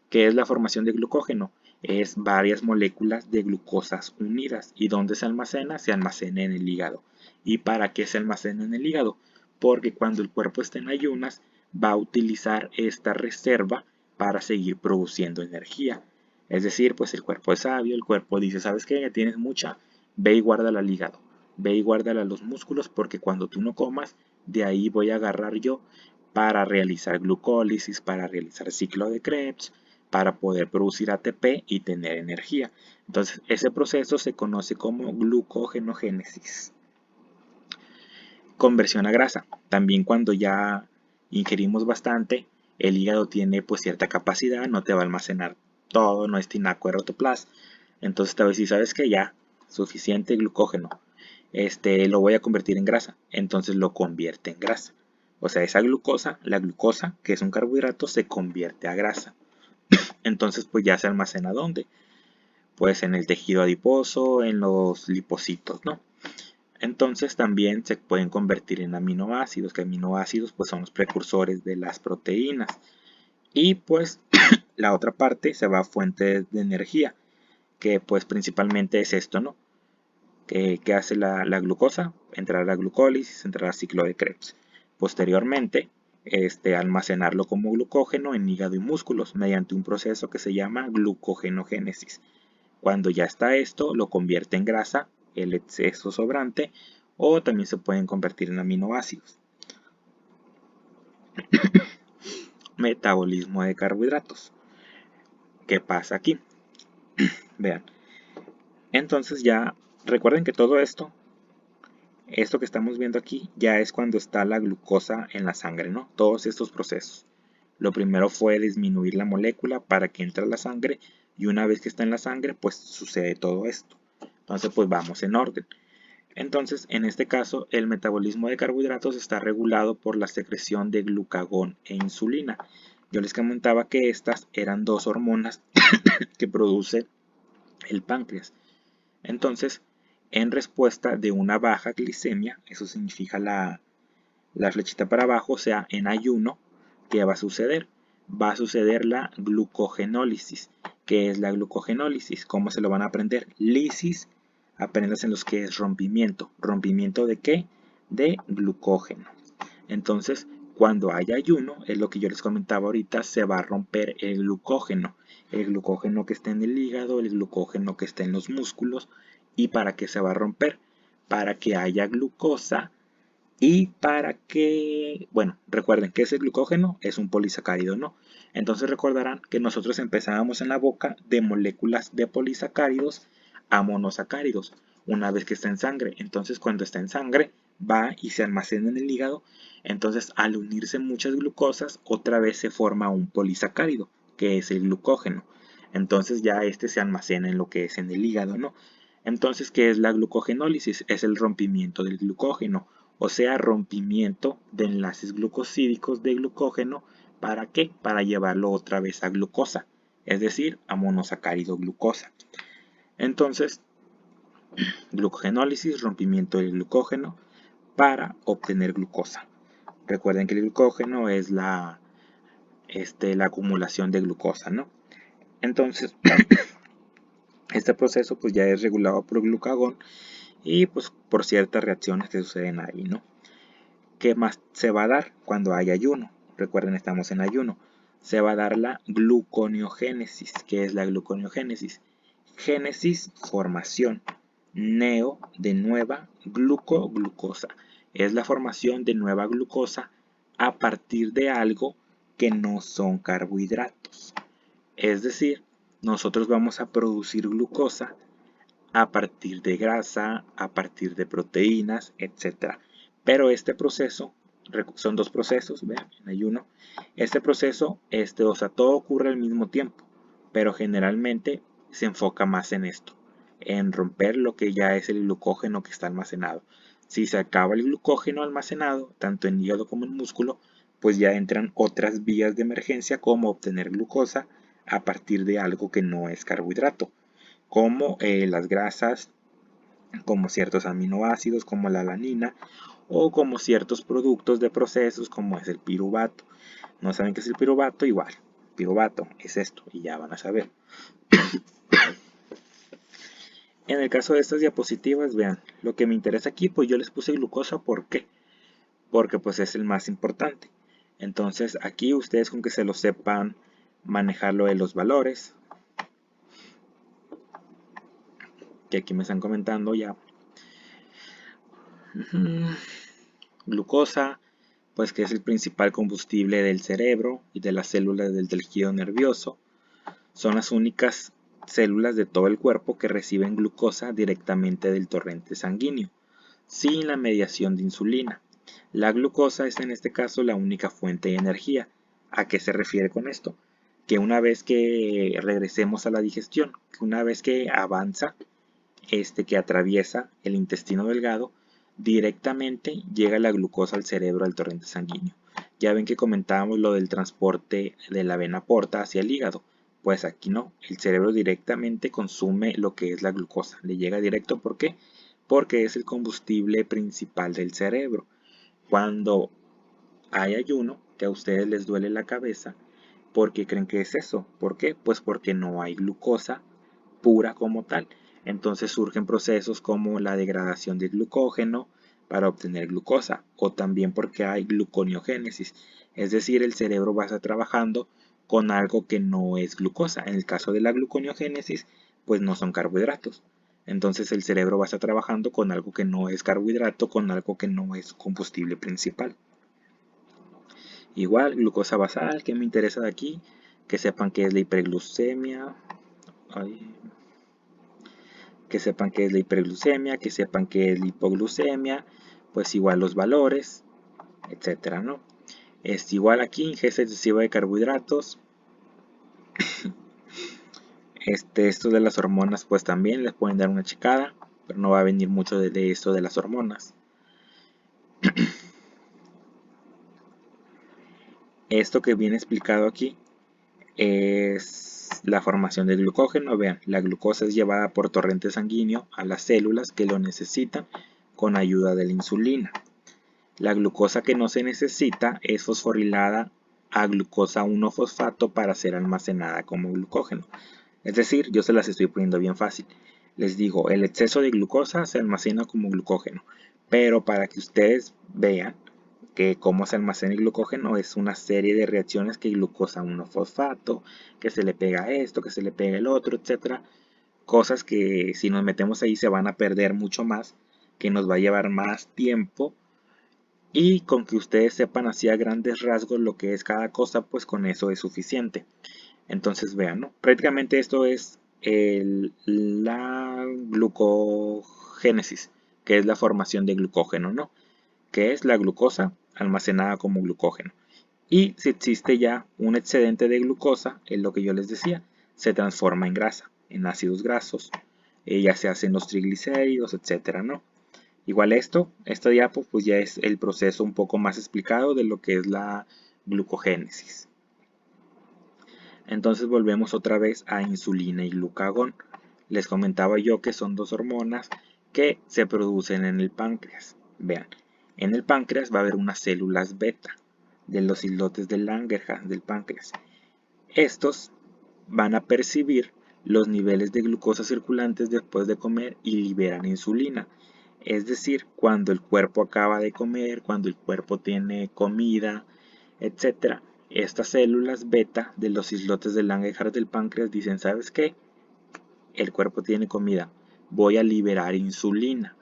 A: ¿Qué es la formación de glucógeno? Es varias moléculas de glucosas unidas. ¿Y dónde se almacena? Se almacena en el hígado. ¿Y para qué se almacena en el hígado? Porque cuando el cuerpo está en ayunas, va a utilizar esta reserva para seguir produciendo energía. Es decir, pues el cuerpo es sabio, el cuerpo dice, ¿sabes qué? Ya tienes mucha, ve y guárdala al hígado, ve y guárdala a los músculos porque cuando tú no comas, de ahí voy a agarrar yo para realizar glucólisis, para realizar ciclo de Krebs, para poder producir ATP y tener energía. Entonces, ese proceso se conoce como glucogenogénesis. Conversión a grasa. También cuando ya ingerimos bastante, el hígado tiene pues cierta capacidad, no te va a almacenar todo, no es tinaco de rotoplas. Entonces te va a decir, ¿sabes qué? Ya, suficiente glucógeno. Lo voy a convertir en grasa. Entonces lo convierte en grasa. O sea, esa glucosa, la glucosa, que es un carbohidrato, se convierte a grasa. Entonces pues ya se almacena ¿dónde? Pues en el tejido adiposo, en los lipocitos, ¿no? Entonces también se pueden convertir en aminoácidos, que aminoácidos pues son los precursores de las proteínas. Y pues la otra parte se va a fuentes de energía, que pues principalmente es esto, ¿no? ¿Qué hace la glucosa? Entrar a la glucólisis, entrar al ciclo de Krebs. Posteriormente, almacenarlo como glucógeno en hígado y músculos mediante un proceso que se llama glucogenogénesis. Cuando ya está esto, lo convierte en grasa, el exceso sobrante, o también se pueden convertir en aminoácidos. Metabolismo de carbohidratos. ¿Qué pasa aquí? Vean. Entonces ya recuerden que todo esto que estamos viendo aquí ya es cuando está la glucosa en la sangre, ¿no? Todos estos procesos. Lo primero fue disminuir la molécula para que entre a la sangre y una vez que está en la sangre, pues sucede todo esto. Entonces, pues vamos en orden. Entonces, en este caso, el metabolismo de carbohidratos está regulado por la secreción de glucagón e insulina. Yo les comentaba que estas eran dos hormonas que produce el páncreas. Entonces, en respuesta de una baja glicemia, eso significa la flechita para abajo, o sea, en ayuno, ¿qué va a suceder? Va a suceder la glucogenólisis. ¿Qué es la glucogenólisis? ¿Cómo se lo van a aprender? Lisis, aprendas en los que es rompimiento. ¿Rompimiento de qué? De glucógeno. Entonces, cuando hay ayuno, es lo que yo les comentaba ahorita, se va a romper el glucógeno. El glucógeno que está en el hígado, el glucógeno que está en los músculos. ¿Y para qué se va a romper? Para que haya glucosa y para que, bueno, recuerden que ese glucógeno es un polisacárido, ¿no? Entonces recordarán que nosotros empezábamos en la boca de moléculas de polisacáridos a monosacáridos, una vez que está en sangre. Entonces cuando está en sangre va y se almacena en el hígado. Entonces al unirse muchas glucosas, otra vez se forma un polisacárido, que es el glucógeno. Entonces ya se almacena en lo que es en el hígado, ¿no? Entonces, ¿qué es la glucogenólisis? Es el rompimiento del glucógeno, o sea, rompimiento de enlaces glucosídicos de glucógeno. ¿Para qué? Para llevarlo otra vez a glucosa, es decir, a monosacárido glucosa. Entonces, glucogenólisis, rompimiento del glucógeno para obtener glucosa. Recuerden que el glucógeno es la acumulación de glucosa, ¿no? Entonces, este proceso pues ya es regulado por glucagón y pues por ciertas reacciones que suceden ahí, ¿no? ¿Qué más se va a dar cuando hay ayuno? Recuerden, estamos en ayuno. Se va a dar la gluconeogénesis. ¿Qué es la gluconeogénesis? Génesis, formación. Neo, de nueva. Glucosa. Es la formación de nueva glucosa a partir de algo que no son carbohidratos. Es decir, nosotros vamos a producir glucosa a partir de grasa, a partir de proteínas, etc. Pero este proceso, son dos procesos, vean, hay uno. Este proceso, o sea, todo ocurre al mismo tiempo, pero generalmente se enfoca más en esto, en romper lo que ya es el glucógeno que está almacenado. Si se acaba el glucógeno almacenado, tanto en hígado como en músculo, pues ya entran otras vías de emergencia como obtener glucosa a partir de algo que no es carbohidrato, como las grasas, como ciertos aminoácidos como la alanina o como ciertos productos de procesos como es el piruvato. ¿No saben qué es el piruvato? Igual, piruvato es esto y ya van a saber. En el caso de estas diapositivas, vean, lo que me interesa aquí, pues yo les puse glucosa, ¿por qué? Porque pues es el más importante. Entonces aquí ustedes con que se lo sepan manejar lo de los valores, que aquí me están comentando ya. Glucosa, pues que es el principal combustible del cerebro y de las células del tejido nervioso. Son las únicas células de todo el cuerpo que reciben glucosa directamente del torrente sanguíneo, sin la mediación de insulina. La glucosa es en este caso la única fuente de energía. ¿A qué se refiere con esto? Que una vez que regresemos a la digestión, que una vez que avanza, que atraviesa el intestino delgado, directamente llega la glucosa al cerebro al torrente sanguíneo. Ya ven que comentábamos lo del transporte de la vena porta hacia el hígado. Pues aquí no, el cerebro directamente consume lo que es la glucosa. Le llega directo, ¿por qué? Porque es el combustible principal del cerebro. Cuando hay ayuno, que a ustedes les duele la cabeza, ¿por qué creen que es eso? ¿Por qué? Pues porque no hay glucosa pura como tal. Entonces surgen procesos como la degradación del glucógeno para obtener glucosa, o también porque hay gluconeogénesis, es decir, el cerebro va a estar trabajando con algo que no es glucosa. En el caso de la gluconeogénesis, pues no son carbohidratos. Entonces el cerebro va a estar trabajando con algo que no es carbohidrato, con algo que no es combustible principal. Igual, glucosa basal, que me interesa de aquí, que sepan que es la hiperglucemia. Que sepan qué es la hiperglucemia, que sepan qué es la hipoglucemia, pues igual los valores, etcétera, ¿no? Es igual aquí, ingesta excesiva de carbohidratos. Esto de las hormonas, pues también les pueden dar una checada, pero no va a venir mucho de esto de las hormonas. Esto que viene explicado aquí es la formación del glucógeno. Vean, la glucosa es llevada por torrente sanguíneo a las células que lo necesitan con ayuda de la insulina. La glucosa que no se necesita es fosforilada a glucosa 1-fosfato para ser almacenada como glucógeno. Es decir, yo se las estoy poniendo bien fácil. Les digo, el exceso de glucosa se almacena como glucógeno, pero para que ustedes vean que cómo se almacena el glucógeno es una serie de reacciones que glucosa 1-fosfato, que se le pega esto, que se le pega el otro, etcétera. Cosas que si nos metemos ahí se van a perder mucho más, que nos va a llevar más tiempo, y con que ustedes sepan así a grandes rasgos lo que es cada cosa, pues con eso es suficiente. Entonces vean, ¿no? Prácticamente esto es la glucogénesis, que es la formación de glucógeno, ¿no? Que es la glucosa almacenada como glucógeno. Y si existe ya un excedente de glucosa, es lo que yo les decía, se transforma en grasa, en ácidos grasos, ya se hacen los triglicéridos, etcétera, ¿no? Igual esta diapo pues ya es el proceso un poco más explicado de lo que es la glucogénesis. Entonces volvemos otra vez a insulina y glucagón. Les comentaba yo que son dos hormonas que se producen en el páncreas. Vean, en el páncreas va a haber unas células beta de los islotes de Langerhans del páncreas. Estos van a percibir los niveles de glucosa circulantes después de comer y liberan insulina. Es decir, cuando el cuerpo acaba de comer, cuando el cuerpo tiene comida, etc., estas células beta de los islotes de Langerhans del páncreas dicen, ¿sabes qué? el cuerpo tiene comida, voy a liberar insulina,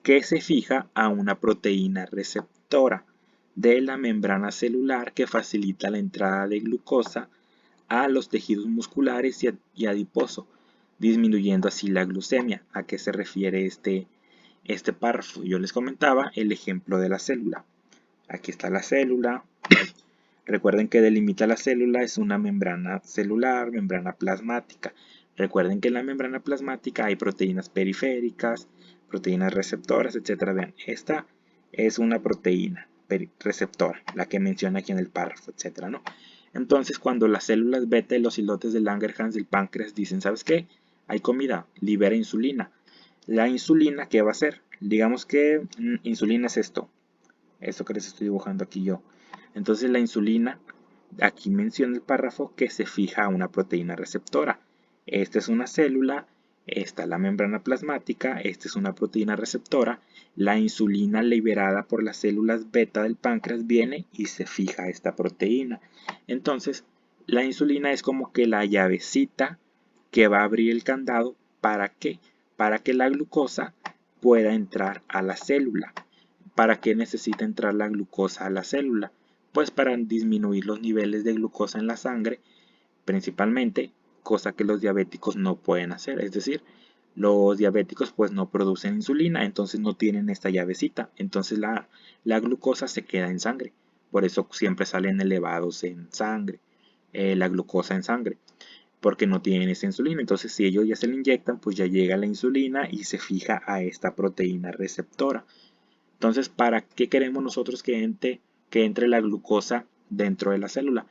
A: que se fija a una proteína receptora de la membrana celular que facilita la entrada de glucosa a los tejidos musculares y adiposo, disminuyendo así la glucemia. ¿A qué se refiere este párrafo? Yo les comentaba el ejemplo de la célula. Aquí está la célula. Recuerden que delimita la célula es una membrana celular, membrana plasmática. Recuerden que en la membrana plasmática hay proteínas periféricas, proteínas receptoras, etc. Vean, esta es una proteína receptora, la que menciona aquí en el párrafo, etc. ¿no? Entonces, cuando las células beta y los islotes de Langerhans del páncreas dicen, ¿sabes qué? Hay comida, libera insulina. La insulina, ¿qué va a hacer? Digamos que insulina es esto que les estoy dibujando aquí yo. Entonces la insulina, aquí menciona el párrafo que se fija a una proteína receptora. Esta es una célula, esta es la membrana plasmática, esta es una proteína receptora. La insulina liberada por las células beta del páncreas viene y se fija a esta proteína. Entonces, la insulina es como que la llavecita que va a abrir el candado. ¿Para qué? Para que la glucosa pueda entrar a la célula. ¿Para qué necesita entrar la glucosa a la célula? Pues para disminuir los niveles de glucosa en la sangre, principalmente, cosa que los diabéticos no pueden hacer. Es decir, los diabéticos pues no producen insulina, entonces no tienen esta llavecita. Entonces la glucosa se queda en sangre. Por eso siempre salen elevados en sangre, la glucosa en sangre, porque no tienen esta insulina. Entonces si ellos ya se la inyectan, pues ya llega la insulina y se fija a esta proteína receptora. Entonces, ¿para qué queremos nosotros que entre la glucosa dentro de la célula?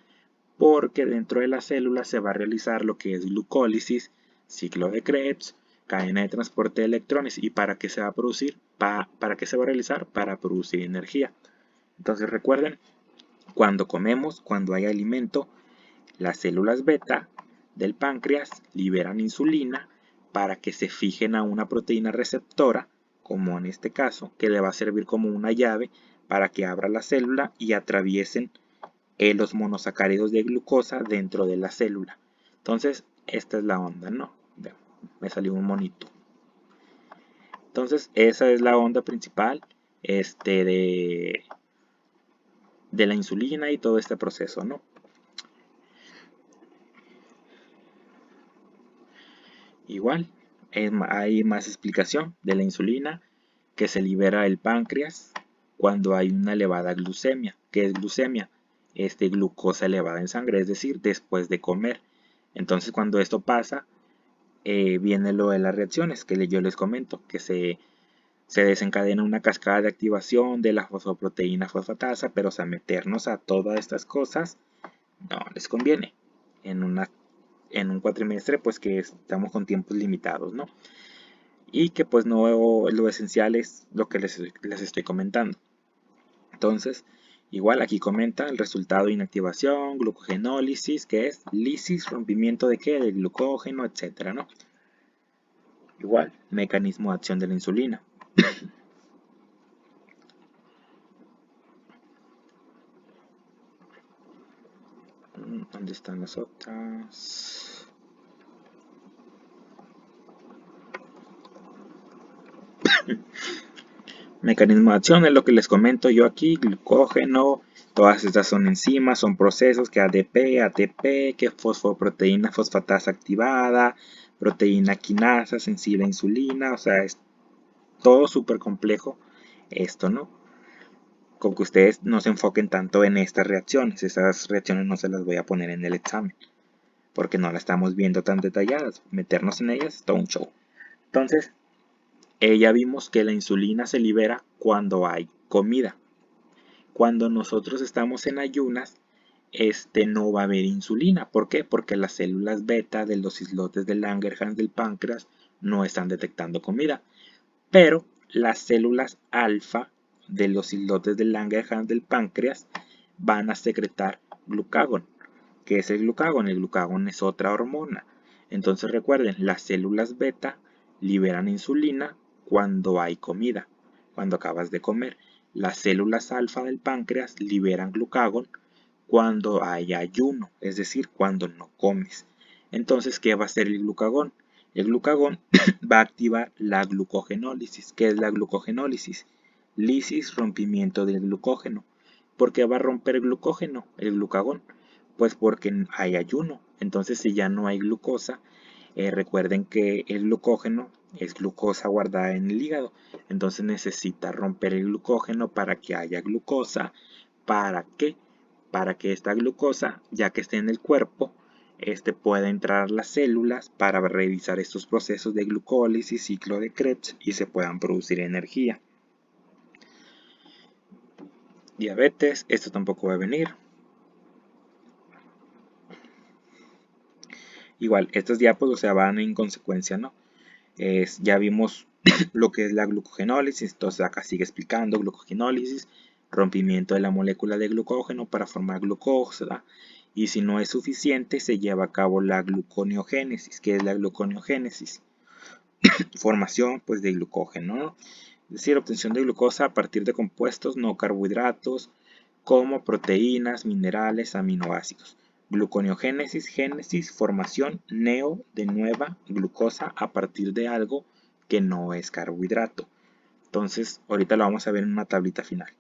A: Porque dentro de la célula se va a realizar lo que es glucólisis, ciclo de Krebs, cadena de transporte de electrones. ¿Y para qué se va a producir? ¿Para qué se va a realizar? Para producir energía. Entonces recuerden, cuando comemos, cuando hay alimento, las células beta del páncreas liberan insulina para que se fijen a una proteína receptora, como en este caso, que le va a servir como una llave para que abra la célula y atraviesen los monosacáridos de glucosa dentro de la célula. Entonces, esta es la onda, ¿no? Me salió un monito. Entonces, esa es la onda principal de la insulina y todo este proceso, ¿no? Igual, hay más explicación de la insulina que se libera el páncreas cuando hay una elevada glucemia. ¿Qué es glucemia? Glucosa elevada en sangre, es decir, después de comer. Entonces, cuando esto pasa, viene lo de las reacciones que yo les comento, que se desencadena una cascada de activación de la fosfoproteína fosfatasa, pero o sea, meternos a todas estas cosas no les conviene en un cuatrimestre, pues que estamos con tiempos limitados, ¿no? Y que pues no lo esencial es lo que les estoy comentando. Entonces, igual aquí comenta el resultado de inactivación, glucogenólisis, que es lisis, rompimiento de qué, del glucógeno, etcétera, ¿no? Igual, mecanismo de acción de la insulina. ¿Dónde están las otras? Mecanismo de acción es lo que les comento yo aquí, glucógeno, todas estas son enzimas, son procesos que ADP, ATP, que fosfoproteína fosfatasa activada, proteína quinasa, sensible a insulina, o sea, es todo súper complejo esto, ¿no? Con que ustedes no se enfoquen tanto en estas reacciones no se las voy a poner en el examen, porque no las estamos viendo tan detalladas, meternos en ellas es todo un show. Entonces, ya vimos que la insulina se libera cuando hay comida. Cuando nosotros estamos en ayunas, no va a haber insulina. ¿Por qué? Porque las células beta de los islotes de Langerhans del páncreas no están detectando comida. Pero las células alfa de los islotes de Langerhans del páncreas van a secretar glucagón. ¿Qué es el glucagón? El glucagón es otra hormona. Entonces recuerden, las células beta liberan insulina cuando hay comida, cuando acabas de comer. Las células alfa del páncreas liberan glucagón cuando hay ayuno, es decir, cuando no comes. Entonces, ¿qué va a hacer el glucagón? El glucagón va a activar la glucogenólisis. ¿Qué es la glucogenólisis? Lisis, rompimiento del glucógeno. ¿Por qué va a romper el glucógeno, el glucagón? Pues porque hay ayuno. Entonces, si ya no hay glucosa, recuerden que el glucógeno es glucosa guardada en el hígado. Entonces necesita romper el glucógeno para que haya glucosa. ¿Para qué? Para que esta glucosa, ya que esté en el cuerpo, pueda entrar a las células para realizar estos procesos de glucólisis, ciclo de Krebs y se puedan producir energía. Diabetes, esto tampoco va a venir. Igual, estas diapos, o sea, van en consecuencia, ¿no? Ya vimos lo que es la glucogenólisis, entonces acá sigue explicando glucogenólisis, rompimiento de la molécula de glucógeno para formar glucosa, y si no es suficiente se lleva a cabo la gluconeogénesis. ¿Qué es la gluconeogénesis? Formación pues de glucógeno, ¿no? Es decir, obtención de glucosa a partir de compuestos no carbohidratos como proteínas, minerales, aminoácidos. Gluconeogénesis, génesis, formación, neo, de nueva glucosa a partir de algo que no es carbohidrato. Entonces, ahorita lo vamos a ver en una tablita final.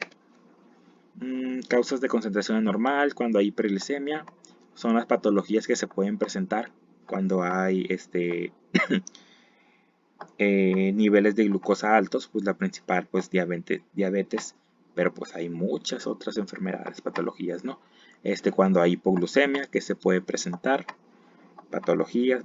A: Causas de concentración anormal cuando hay hiperglicemia son las patologías que se pueden presentar cuando hay niveles de glucosa altos, pues la principal pues diabetes, pero pues hay muchas otras enfermedades, patologías, ¿no? Cuando hay hipoglucemia que se puede presentar, patologías.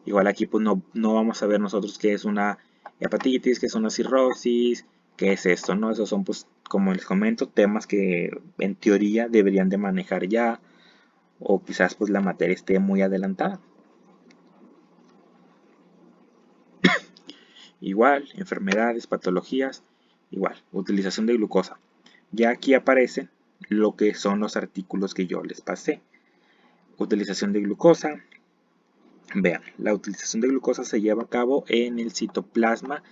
A: Igual aquí pues no vamos a ver nosotros qué es una hepatitis, qué es una cirrosis, qué es esto, ¿no? Esos son pues, como les comento, temas que en teoría deberían de manejar ya, o quizás pues la materia esté muy adelantada. Igual, enfermedades, patologías, igual, utilización de glucosa. Ya aquí aparecen lo que son los artículos que yo les pasé. Utilización de glucosa. Vean, la utilización de glucosa se lleva a cabo en el citoplasma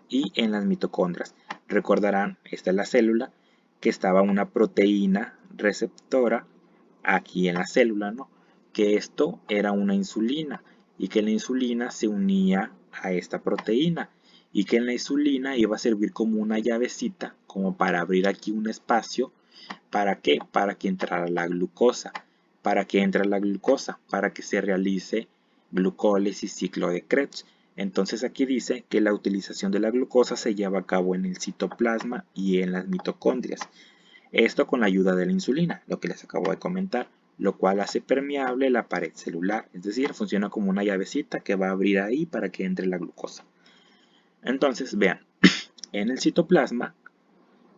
A: y en las mitocondrias. Recordarán, esta es la célula, que estaba una proteína receptora aquí en la célula, ¿no? Que esto era una insulina y que la insulina se unía a esta proteína y que la insulina iba a servir como una llavecita, como para abrir aquí un espacio. ¿Para qué? Para que entrara la glucosa. ¿Para que entre la glucosa? Para que se realice glucólisis ciclo de Krebs. Entonces aquí dice que la utilización de la glucosa se lleva a cabo en el citoplasma y en las mitocondrias. Esto con la ayuda de la insulina, lo que les acabo de comentar, lo cual hace permeable la pared celular, es decir, funciona como una llavecita que va a abrir ahí para que entre la glucosa. Entonces, vean, en el citoplasma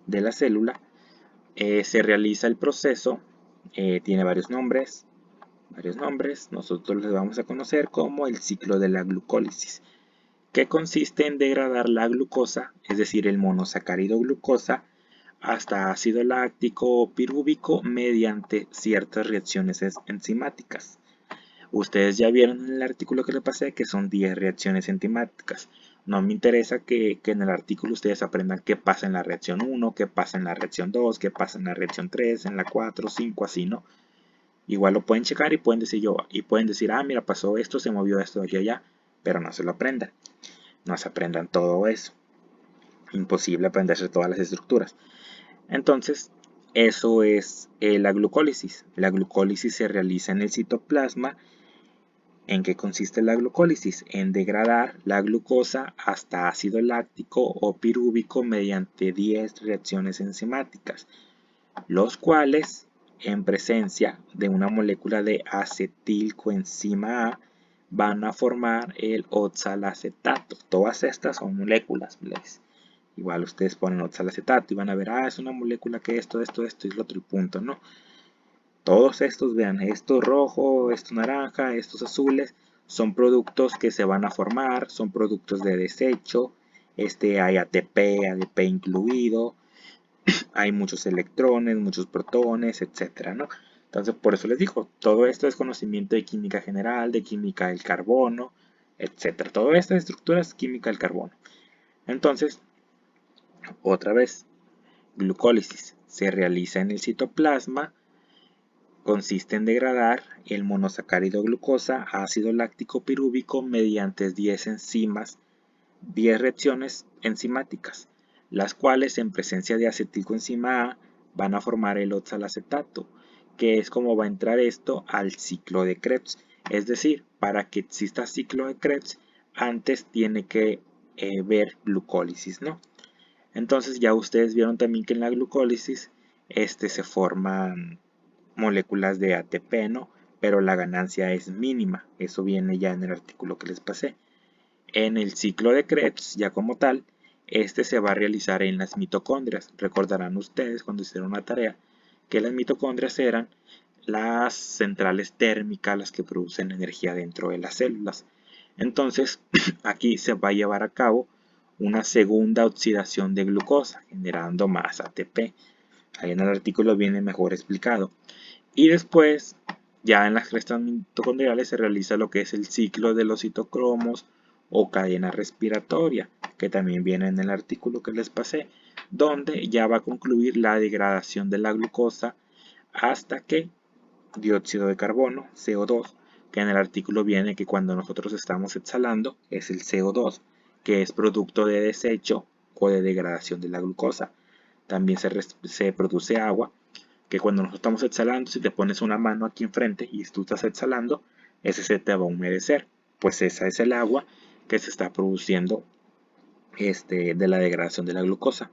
A: de la célula se realiza el proceso, tiene varios nombres, nosotros les vamos a conocer como el ciclo de la glucólisis, que consiste en degradar la glucosa, es decir, el monosacárido glucosa, hasta ácido láctico o pirúvico mediante ciertas reacciones enzimáticas. Ustedes ya vieron en el artículo que les pasé que son 10 reacciones enzimáticas. No me interesa que en el artículo ustedes aprendan qué pasa en la reacción 1, qué pasa en la reacción 2, qué pasa en la reacción 3, en la 4, 5, así, ¿no? Igual lo pueden checar y pueden decir, ah, mira, pasó esto, se movió esto aquí allá, pero no se lo aprendan. No se aprendan todo eso. Imposible aprenderse todas las estructuras. Entonces, eso es la glucólisis. La glucólisis se realiza en el citoplasma. ¿En qué consiste la glucólisis? En degradar la glucosa hasta ácido láctico o pirúvico mediante 10 reacciones enzimáticas, los cuales, en presencia de una molécula de acetilcoenzima A, van a formar el oxalacetato. Todas estas son moléculas, ¿ves? Igual ustedes ponen oxalacetato y van a ver, es una molécula que esto y el otro, y punto, ¿no? Todos estos, vean, esto rojo, esto naranja, estos azules, son productos que se van a formar, son productos de desecho, hay ATP, ADP incluido, hay muchos electrones, muchos protones, etcétera, ¿no? Entonces, por eso les digo, todo esto es conocimiento de química general, de química del carbono, etcétera. Toda esta estructura es química del carbono. Entonces, otra vez, glucólisis se realiza en el citoplasma consiste en degradar el monosacárido glucosa a ácido láctico pirúvico mediante 10 reacciones enzimáticas, las cuales en presencia de acetilcoenzima A van a formar el oxalacetato, que es como va a entrar esto al ciclo de Krebs. Es decir, para que exista ciclo de Krebs, antes tiene que ver glucólisis, ¿no? Entonces ya ustedes vieron también que en la glucólisis se forman moléculas de ATP, ¿no? Pero la ganancia es mínima. Eso viene ya en el artículo que les pasé. En el ciclo de Krebs, ya como tal, se va a realizar en las mitocondrias. Recordarán ustedes cuando hicieron una tarea que las mitocondrias eran las centrales térmicas, las que producen energía dentro de las células. Entonces, aquí se va a llevar a cabo una segunda oxidación de glucosa, generando más ATP. Ahí en el artículo viene mejor explicado. Y después, ya en las crestas mitocondriales se realiza lo que es el ciclo de los citocromos o cadena respiratoria, que también viene en el artículo que les pasé, donde ya va a concluir la degradación de la glucosa hasta que dióxido de carbono, CO2, que en el artículo viene que cuando nosotros estamos exhalando es el CO2, que es producto de desecho o de degradación de la glucosa. También se produce agua, que cuando nosotros estamos exhalando, si te pones una mano aquí enfrente y tú estás exhalando, ese se te va a humedecer. Pues esa es el agua que se está produciendo de la degradación de la glucosa.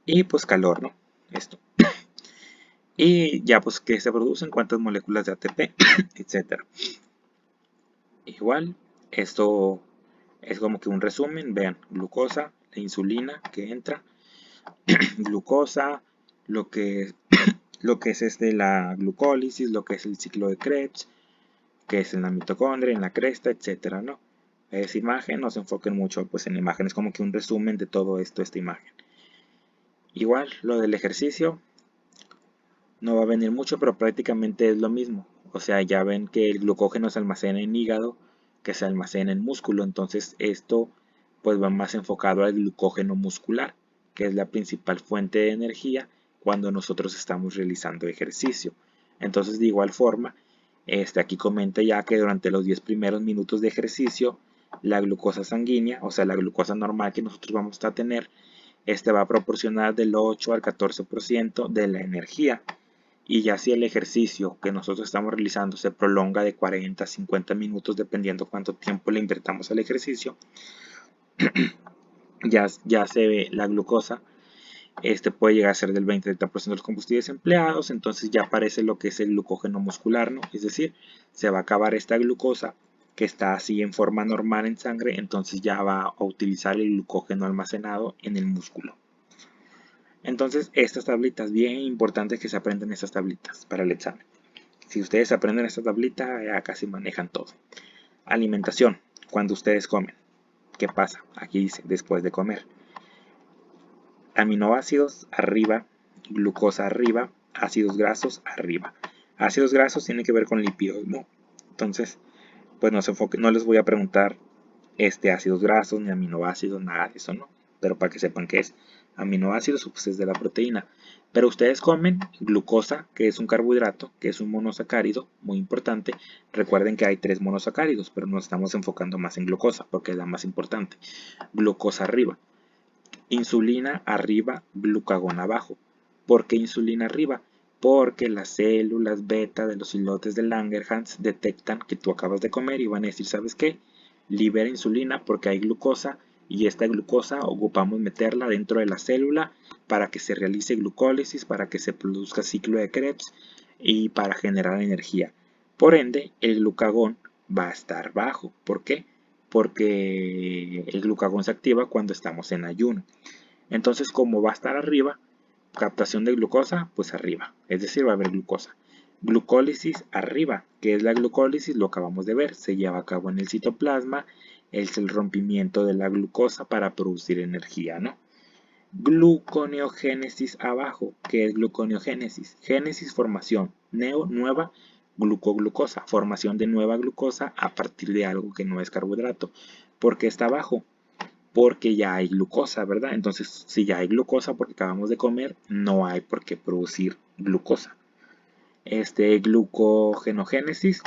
A: Y pues calor, ¿no? Esto. Y ya pues que se producen, cuántas moléculas de ATP, etcétera. Igual, esto es como que un resumen. Vean, glucosa, la insulina que entra, glucosa, lo que, lo que es la glucólisis, lo que es el ciclo de Krebs, que es en la mitocondria, en la cresta, etcétera, ¿no? Esa imagen, no se enfoquen mucho pues en la imagen, es como que un resumen de todo esto, esta imagen. Igual, lo del ejercicio no va a venir mucho, pero prácticamente es lo mismo. O sea, ya ven que el glucógeno se almacena en hígado, que se almacena en músculo, entonces esto pues va más enfocado al glucógeno muscular, que es la principal fuente de energía cuando nosotros estamos realizando ejercicio. Entonces, de igual forma, aquí comenta ya que durante los 10 primeros minutos de ejercicio, la glucosa sanguínea, o sea, la glucosa normal que nosotros vamos a tener, va a proporcionar del 8 al 14% de la energía. Y ya si el ejercicio que nosotros estamos realizando se prolonga de 40 a 50 minutos, dependiendo cuánto tiempo le invertamos al ejercicio, ya se ve la glucosa. Puede llegar a ser del 20-30% de los combustibles empleados, entonces ya aparece lo que es el glucógeno muscular, ¿no? Es decir, se va a acabar esta glucosa que está así en forma normal en sangre, entonces ya va a utilizar el glucógeno almacenado en el músculo. Entonces, estas tablitas, bien importante que se aprendan estas tablitas para el examen. Si ustedes aprenden esta tablita, ya casi manejan todo. Alimentación, cuando ustedes comen. ¿Qué pasa? Aquí dice, después de comer. Aminoácidos arriba, glucosa arriba, ácidos grasos arriba. Ácidos grasos tienen que ver con lípidos, ¿no? Entonces, pues no les voy a preguntar ácidos grasos ni aminoácidos, nada de eso, ¿no? Pero para que sepan qué es aminoácidos, pues es de la proteína. Pero ustedes comen glucosa, que es un carbohidrato, que es un monosacárido, muy importante. Recuerden que hay 3 monosacáridos, pero nos estamos enfocando más en glucosa, porque es la más importante. Glucosa arriba. Insulina arriba, glucagón abajo. ¿Por qué insulina arriba? Porque las células beta de los islotes de Langerhans detectan que tú acabas de comer y van a decir, ¿sabes qué? Libera insulina porque hay glucosa y esta glucosa ocupamos meterla dentro de la célula para que se realice glucólisis, para que se produzca ciclo de Krebs y para generar energía. Por ende, el glucagón va a estar bajo. ¿Por qué? Porque el glucagón se activa cuando estamos en ayuno. Entonces, como va a estar arriba, captación de glucosa, pues arriba, es decir, va a haber glucosa. Glucólisis arriba, que es la glucólisis, lo acabamos de ver, se lleva a cabo en el citoplasma, es el rompimiento de la glucosa para producir energía, ¿no? Gluconeogénesis abajo, que es gluconeogénesis, génesis, formación, nueva, glucosa, formación de nueva glucosa a partir de algo que no es carbohidrato. ¿Por qué está abajo? Porque ya hay glucosa, ¿verdad? Entonces, si ya hay glucosa porque acabamos de comer, no hay por qué producir glucosa. Glucogenogénesis,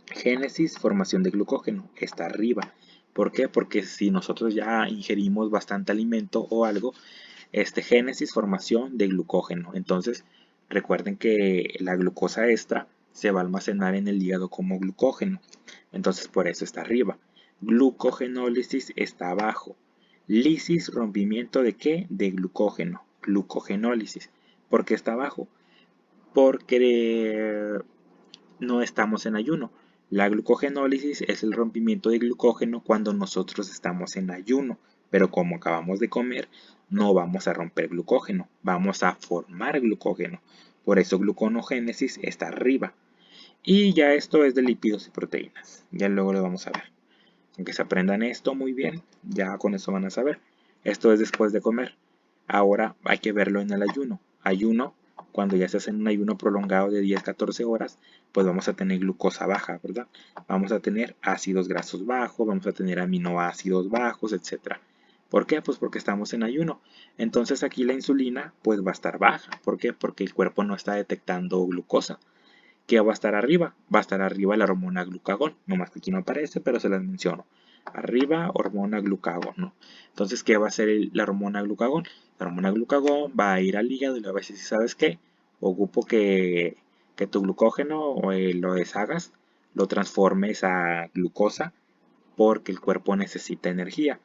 A: génesis, formación de glucógeno, está arriba. ¿Por qué? Porque si nosotros ya ingerimos bastante alimento o algo, génesis, formación de glucógeno. Entonces, recuerden que la glucosa extra se va a almacenar en el hígado como glucógeno. Entonces, por eso está arriba. Glucogenólisis está abajo. Lisis, rompimiento de qué? De glucógeno. Glucogenólisis. ¿Por qué está abajo? Porque no estamos en ayuno. La glucogenólisis es el rompimiento de glucógeno cuando nosotros estamos en ayuno, pero como acabamos de comer, no vamos a romper glucógeno, vamos a formar glucógeno. Por eso gluconogénesis está arriba. Y ya esto es de lípidos y proteínas. Ya luego lo vamos a ver. Aunque se aprendan esto muy bien, ya con eso van a saber. Esto es después de comer. Ahora hay que verlo en el ayuno. Ayuno, cuando ya se hace un ayuno prolongado de 10-14 horas, pues vamos a tener glucosa baja, ¿verdad? Vamos a tener ácidos grasos bajos, vamos a tener aminoácidos bajos, etc. ¿Por qué? Pues porque estamos en ayuno. Entonces aquí la insulina pues va a estar baja. ¿Por qué? Porque el cuerpo no está detectando glucosa. ¿Qué va a estar arriba? Va a estar arriba la hormona glucagón. No más que aquí no aparece, pero se las menciono. Arriba, hormona glucagón, ¿no? Entonces, ¿qué va a hacer la hormona glucagón? La hormona glucagón va a ir al hígado y le va a decir, ¿sabes qué? Ocupo que tu glucógeno lo deshagas, lo transformes a glucosa, porque el cuerpo necesita energía.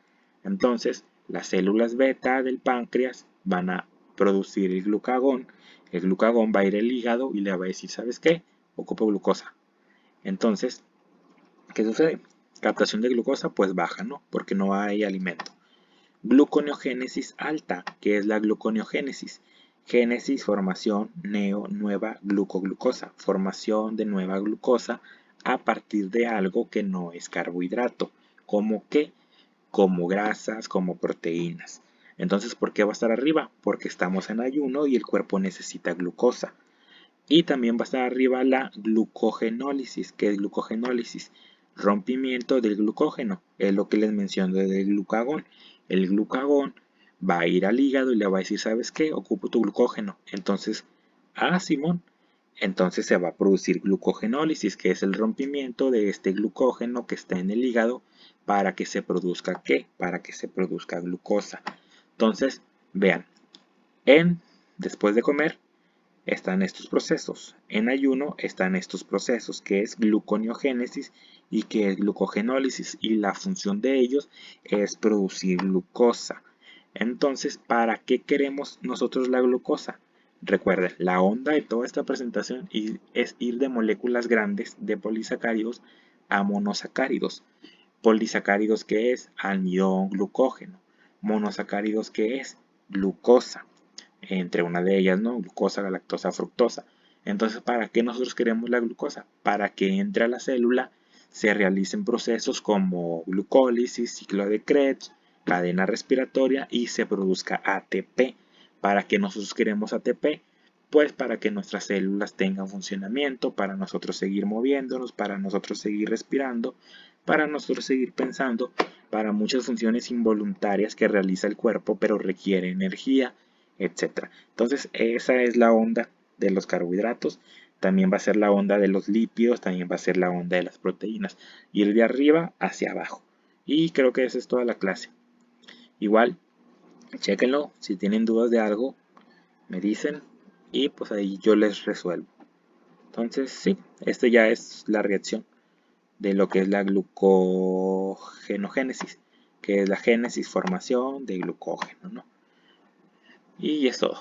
A: Entonces, las células beta del páncreas van a producir el glucagón va a ir al hígado y le va a decir, ¿sabes qué? Ocupo glucosa. Entonces, ¿qué sucede? Captación de glucosa pues baja, ¿no? Porque no hay alimento. Gluconeogénesis alta, que es la gluconeogénesis. Génesis, formación, nueva glucoglucosa. Formación de nueva glucosa a partir de algo que no es carbohidrato. ¿Cómo qué? Como grasas, como proteínas. Entonces, ¿por qué va a estar arriba? Porque estamos en ayuno y el cuerpo necesita glucosa. Y también va a estar arriba la glucogenólisis. ¿Qué es glucogenólisis? Rompimiento del glucógeno. Es lo que les menciono del glucagón. El glucagón va a ir al hígado y le va a decir, ¿sabes qué? Ocupo tu glucógeno. Entonces, Simón, entonces se va a producir glucogenólisis, que es el rompimiento de este glucógeno que está en el hígado para que se produzca ¿qué? Para que se produzca glucosa. Entonces, vean, después de comer están estos procesos. En ayuno están estos procesos, que es gluconeogénesis y que es glucogenólisis, y la función de ellos es producir glucosa. Entonces, ¿para qué queremos nosotros la glucosa? Recuerden, la onda de toda esta presentación es ir de moléculas grandes de polisacáridos a monosacáridos. Polisacáridos, que es almidón, glucógeno. Monosacáridos, que es glucosa, entre una de ellas, ¿no? Glucosa, galactosa, fructosa. Entonces, ¿para qué nosotros queremos la glucosa? Para que entre a la célula, se realicen procesos como glucólisis, ciclo de Krebs, cadena respiratoria y se produzca ATP. ¿Para qué nosotros queremos ATP? Pues para que nuestras células tengan funcionamiento, para nosotros seguir moviéndonos, para nosotros seguir respirando, para nosotros seguir pensando, para muchas funciones involuntarias que realiza el cuerpo, pero requiere energía, etcétera. Entonces, esa es la onda de los carbohidratos. También va a ser la onda de los lípidos, también va a ser la onda de las proteínas. Y el de arriba hacia abajo. Y creo que esa es toda la clase. Igual, chéquenlo. Si tienen dudas de algo, me dicen. Y pues ahí yo les resuelvo. Entonces, sí, esta ya es la reacción de lo que es la glucogenogénesis, que es la génesis, formación de glucógeno, ¿no? Y es todo.